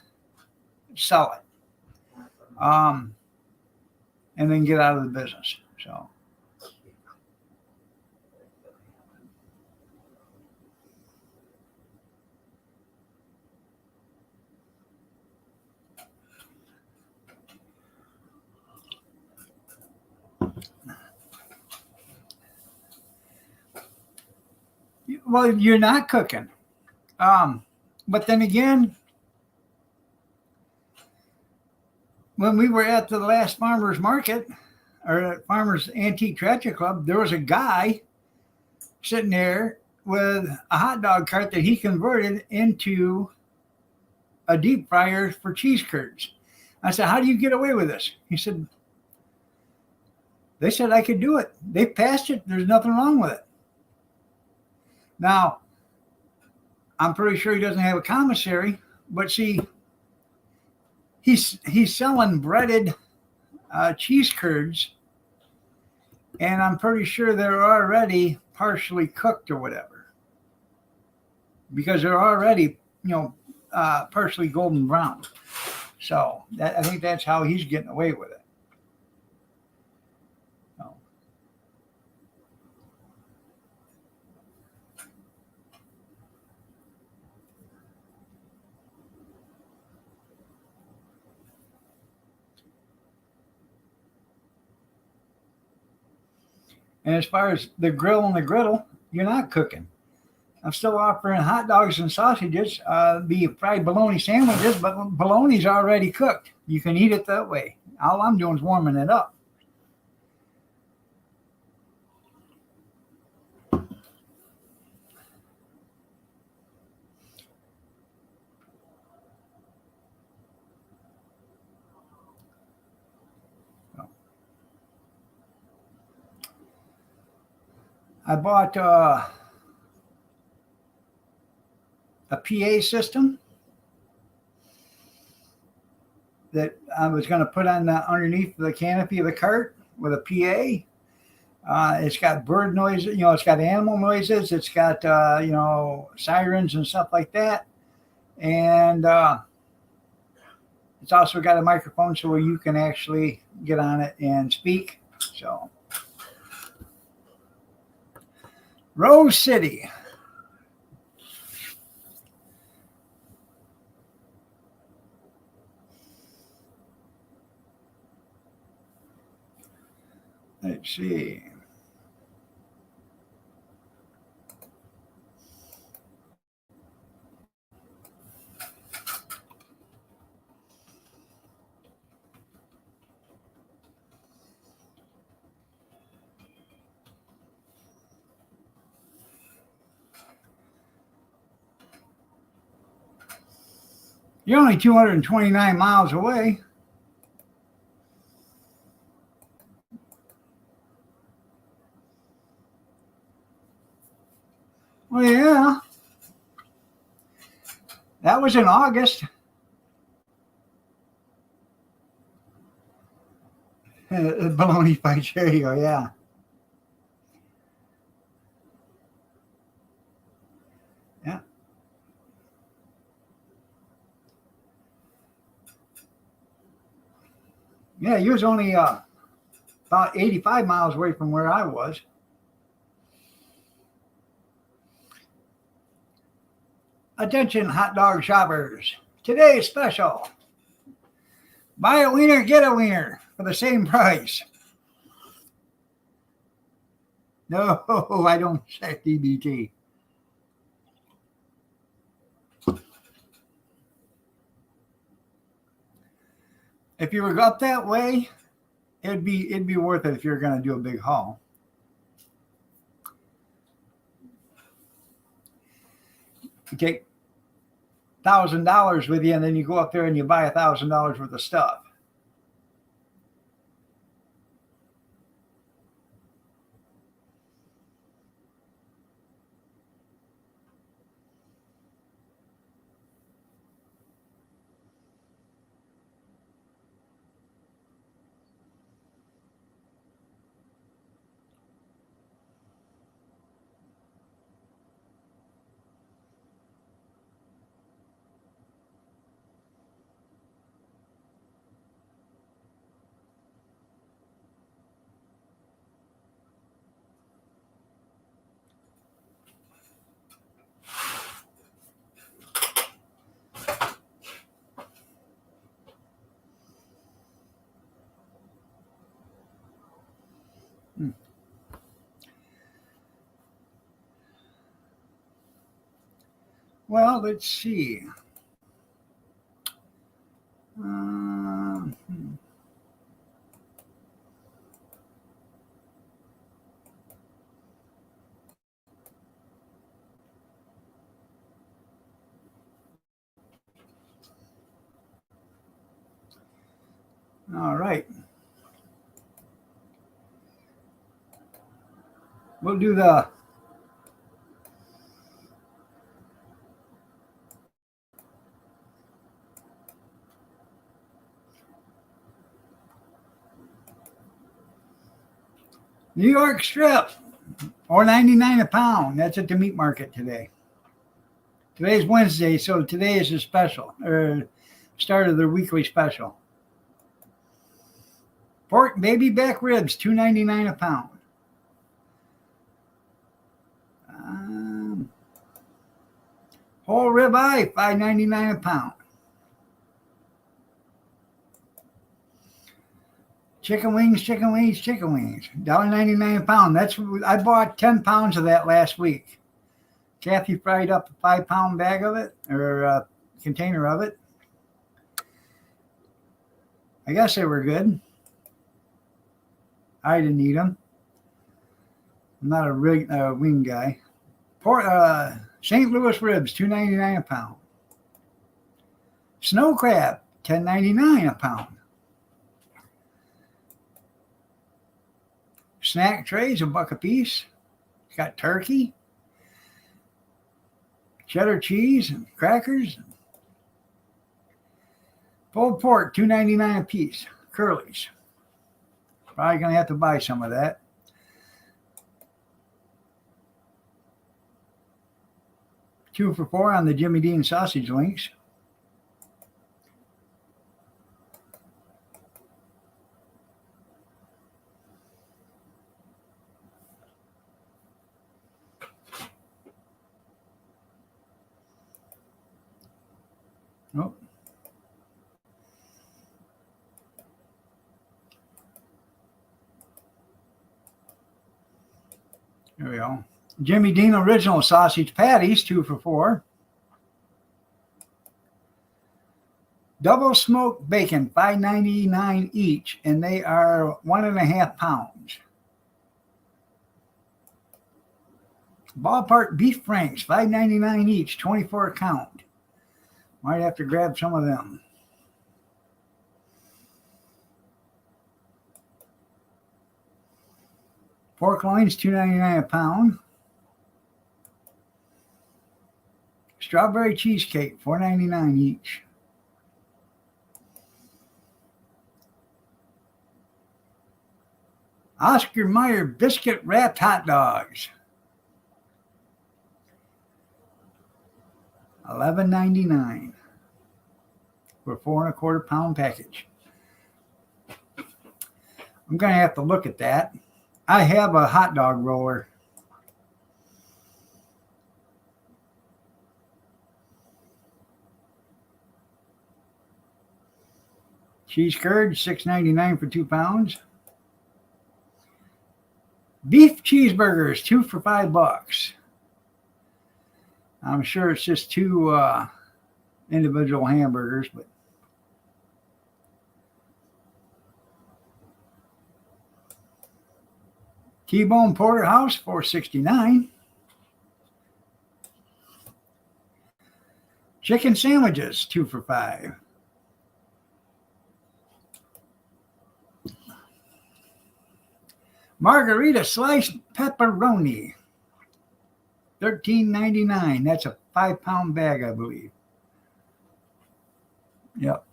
sell it. And then get out of the business. So. Well, you're not cooking. But then again, when we were at the last farmers market or farmers antique tractor club, there was a guy sitting there with a hot dog cart that he converted into a deep fryer for cheese curds. I said, "How do you get away with this?" He said, "They said I could do it. They passed it. There's nothing wrong with it." Now, I'm pretty sure he doesn't have a commissary, but see, he's selling breaded cheese curds, and I'm pretty sure they're already partially cooked or whatever, because they're already partially golden brown. So I think that's how he's getting away with it. So. And as far as the grill and the griddle, you're not cooking. I'm still offering hot dogs and sausages, be fried bologna sandwiches, but bologna's already cooked. You can eat it that way. All I'm doing is warming it up. I bought a PA system that I was going to put on underneath the canopy of the cart with a PA. It's got bird noises, it's got animal noises, it's got sirens and stuff like that, and it's also got a microphone so you can actually get on it and speak. So, Rose City. Let's see. You're only 229 miles away. Well, yeah. That was in August. Baloney fight. There you go. Yeah. Yeah. Yeah, you was only about 85 miles away from where I was. Attention, hot dog shoppers. Today's special. Buy a wiener, get a wiener for the same price. No, I don't check DBT. If you were up that way, it'd be worth it if you're going to do a big haul. You take $1,000 with you, and then you go up there and you buy $1,000 worth of stuff. Well, let's see. All right. We'll do the New York strip, $4.99 a pound. That's at the meat market today. Today's Wednesday, so today is a special, or start of their weekly special. Pork baby back ribs, $2.99 a pound. Whole rib eye, $5.99 a pound. Chicken wings, $1.99 a pound. I bought 10 pounds of that last week. Kathy fried up a 5-pound bag of it, or a container of it. I guess they were good. I didn't eat them. I'm not a wing guy. St. Louis ribs, $2.99 a pound. Snow crab, $10.99 a pound. Snack trays, $1 a piece. It's got turkey, cheddar cheese, and crackers. Pulled pork, $2.99 a piece. Curlies. Probably going to have to buy some of that. $2 for $4 on the Jimmy Dean sausage links. Oh. There we go. Jimmy Dean original sausage patties, 2 for $4. Double smoked bacon, $5.99 each, and they are 1.5 pounds. Ballpark beef franks, $5.99 each, 24 count. Might have to grab some of them. Pork loins, $2.99 a pound. Strawberry cheesecake, $4.99 each. Oscar Mayer biscuit wrapped hot dogs, $11.99 for a 4¼ pound package. I'm going to have to look at that. I have a hot dog roller. Cheese curd, $6.99 for 2 pounds. Beef cheeseburgers, 2 for $5. I'm sure it's just 2 individual hamburgers, but T-bone porterhouse, $4.69. Chicken sandwiches, 2 for $5. Margarita sliced pepperoni, $13.99. That's a 5-pound bag, I believe. Yep.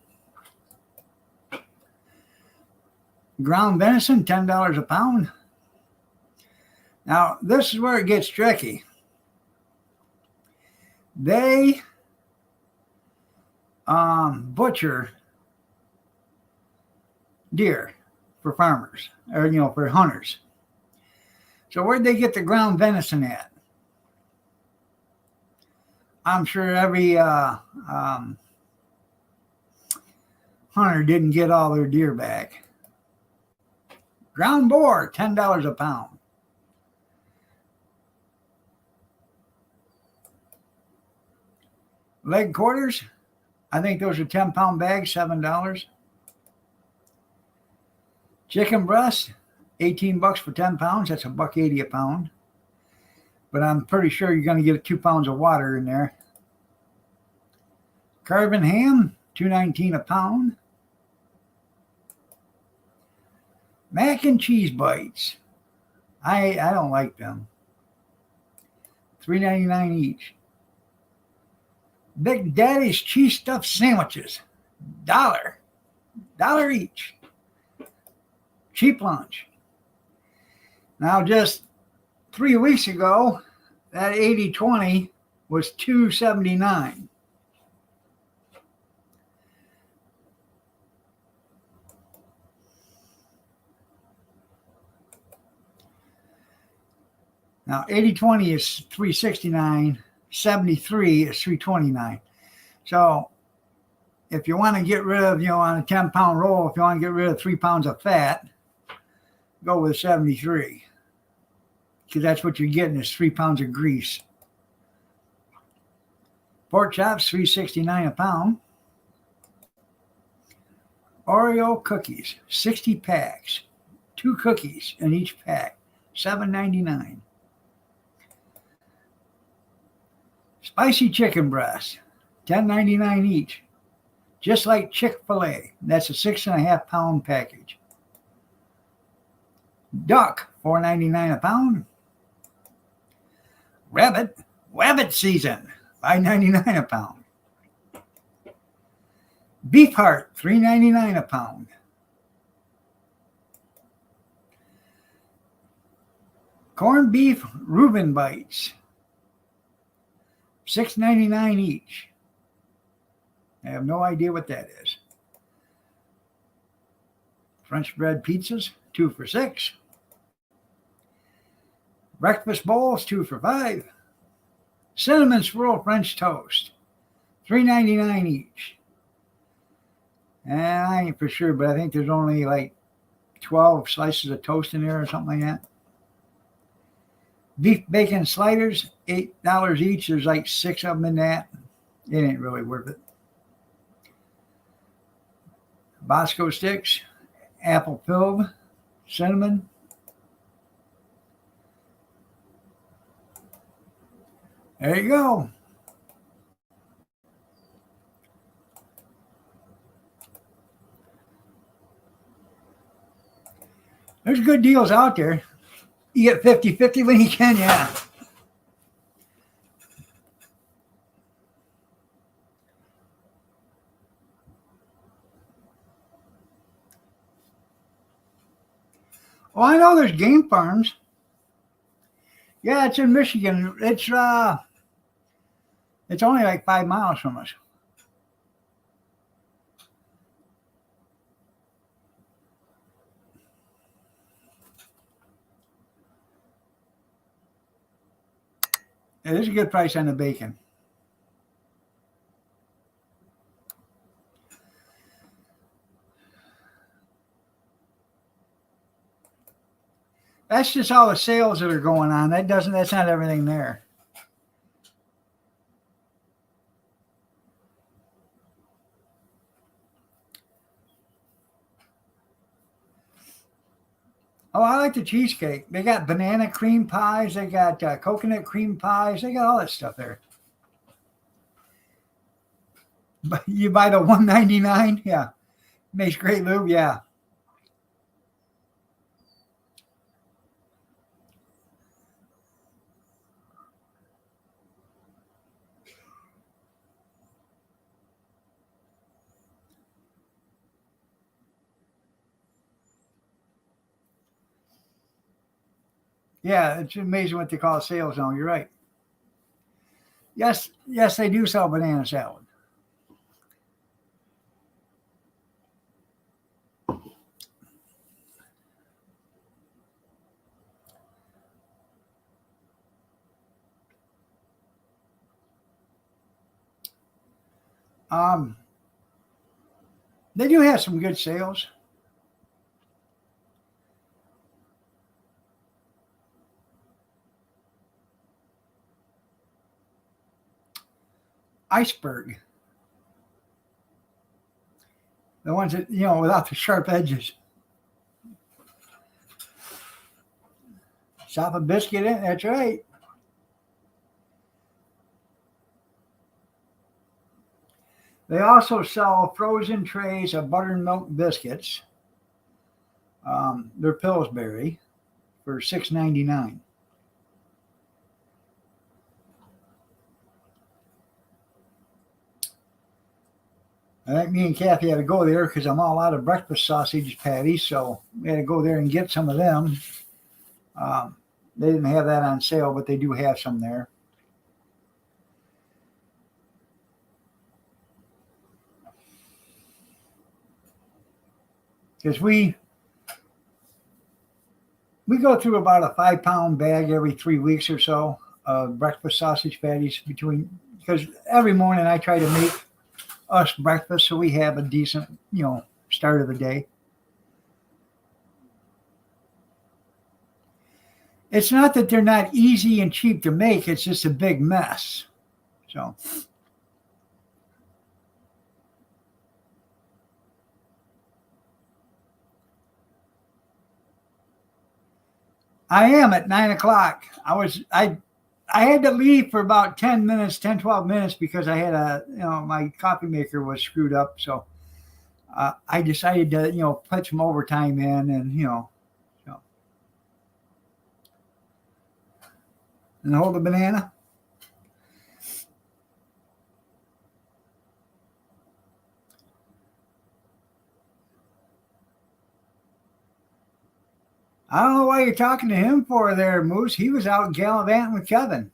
Ground venison, $10 a pound. Now, this is where it gets tricky. They butcher deer for farmers, or for hunters. So where'd they get the ground venison at? I'm sure every hunter didn't get all their deer back. Ground boar, $10 a pound. Leg quarters, I think those are 10-pound bags, $7. Chicken breast, $18 for 10 pounds. That's $1.80 a pound. But I'm pretty sure you're going to get 2 pounds of water in there. Carving ham, $2.19 a pound. Mac and cheese bites. I don't like them. $3.99 each. Big Daddy's cheese stuffed sandwiches, $1 each. Cheap lunch. Now, just 3 weeks ago, that 80/20 was $2.79. Now, 80/20 is $3.69. 73 is $3.29. So, if you want to get rid of, on a 10-pound roll, if you want to get rid of 3 pounds of fat, go with 73. Because that's what you're getting is 3 pounds of grease. Pork chops, $3.69 a pound. Oreo cookies, 60 packs. 2 cookies in each pack, $7.99. Spicy chicken breast, $10.99 each. Just like Chick-fil-A. That's a 6.5 pound package. Duck, $4.99 a pound. Rabbit season, $5.99 a pound. Beef heart, $3.99 a pound. Corned beef Reuben bites, $6.99 each. I have no idea what that is. French bread pizzas, 2 for $6. Breakfast bowls, 2 for $5. Cinnamon swirl French toast, $3.99 each. And I ain't for sure, but I think there's only like 12 slices of toast in there or something like that. Beef bacon sliders, $8 each. There's like 6 of them in that. It ain't really worth it. Bosco sticks, apple filled, cinnamon. There you go. There's good deals out there. You get 50-50 when you can, yeah. Oh, I know there's game farms. Yeah, it's in Michigan. It's only like 5 miles from us. It is a good price on the bacon. That's just all the sales that are going on. That's not everything there. Oh, I like the cheesecake. They got banana cream pies. They got coconut cream pies. They got all that stuff there. But you buy the $1.99? Yeah. Makes great lube, yeah. Yeah, it's amazing what they call a sales zone. You're right. Yes, they do sell banana salad. Um, they do have some good sales. Iceberg. The ones that, without the sharp edges. Stop a biscuit in, that's right. They also sell frozen trays of buttermilk biscuits. They're Pillsbury for $6.99. I think me and Kathy had to go there because I'm all out of breakfast sausage patties, so we had to go there and get some of them. They didn't have that on sale, but they do have some there. Because we go through about a 5-pound bag every 3 weeks or so of breakfast sausage patties because every morning I try to make us breakfast so we have a decent, start of the day. It's not that they're not easy and cheap to make, it's just a big mess. So I am at 9:00. I had to leave for about 10 minutes, 10, 12 minutes because I had my coffee maker was screwed up. So I decided to, put some overtime in and, and hold the banana. I don't know why you're talking to him for there, Moose. He was out gallivanting with Kevin.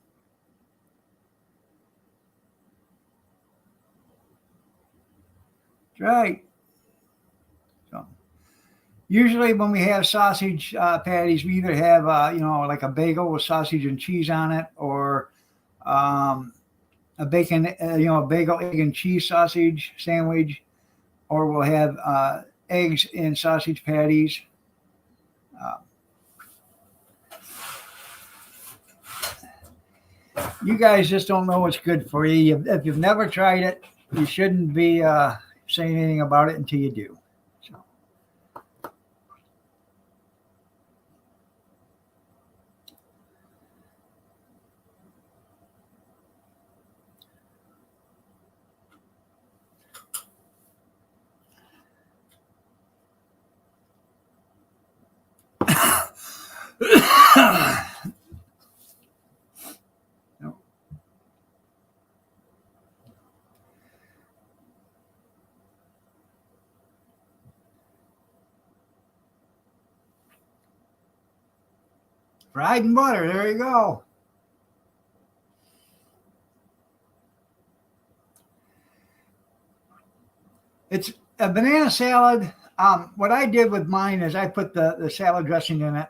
That's right. So usually when we have sausage patties, we either have like a bagel with sausage and cheese on it, or a bacon, a bagel, egg, and cheese sausage sandwich, or we'll have eggs and sausage patties. You guys just don't know what's good for you. If you've never tried it, you shouldn't be saying anything about it until you do. So. Fried and butter. There you go. It's a banana salad. What I did with mine is I put the salad dressing in it.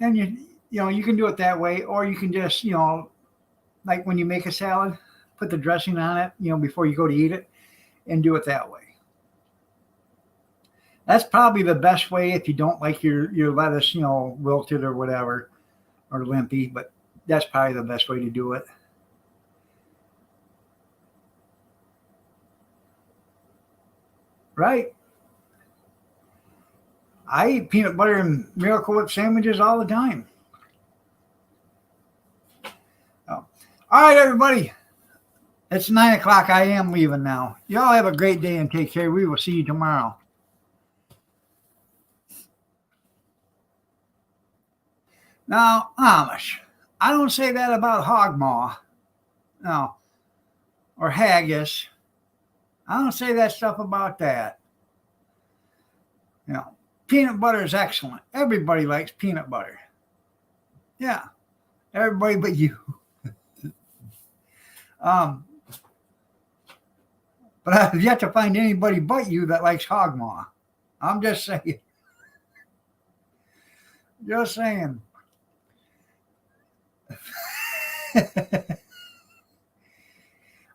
And you can do it that way, or you can just, like when you make a salad, put the dressing on it, before you go to eat it, and do it that way. That's probably the best way if you don't like your lettuce, wilted or whatever, or limpy, but that's probably the best way to do it. Right? I eat peanut butter and Miracle Whip sandwiches all the time. Oh. All right, everybody. It's 9 o'clock. I am leaving now. Y'all have a great day and take care. We will see you tomorrow. Now, Amish, I don't say that about hog maw. No. Or haggis. I don't say that stuff about that. Peanut butter is excellent. Everybody likes peanut butter. Yeah. Everybody but you. But I've yet to find anybody but you that likes hog maw. I'm just saying. Just saying.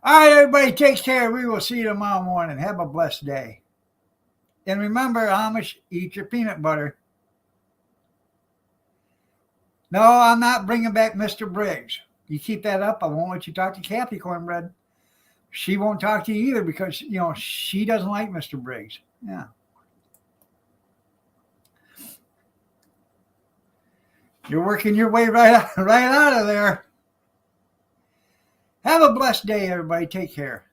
All right, everybody, take care. We will see you tomorrow morning. Have a blessed day. And remember, Amish, eat your peanut butter. No, I'm not bringing back Mr. Briggs. You keep that up, I won't let you talk to Kathy Cornbread. She won't talk to you either because, she doesn't like Mr. Briggs. Yeah. You're working your way right out of there. Have a blessed day, everybody. Take care.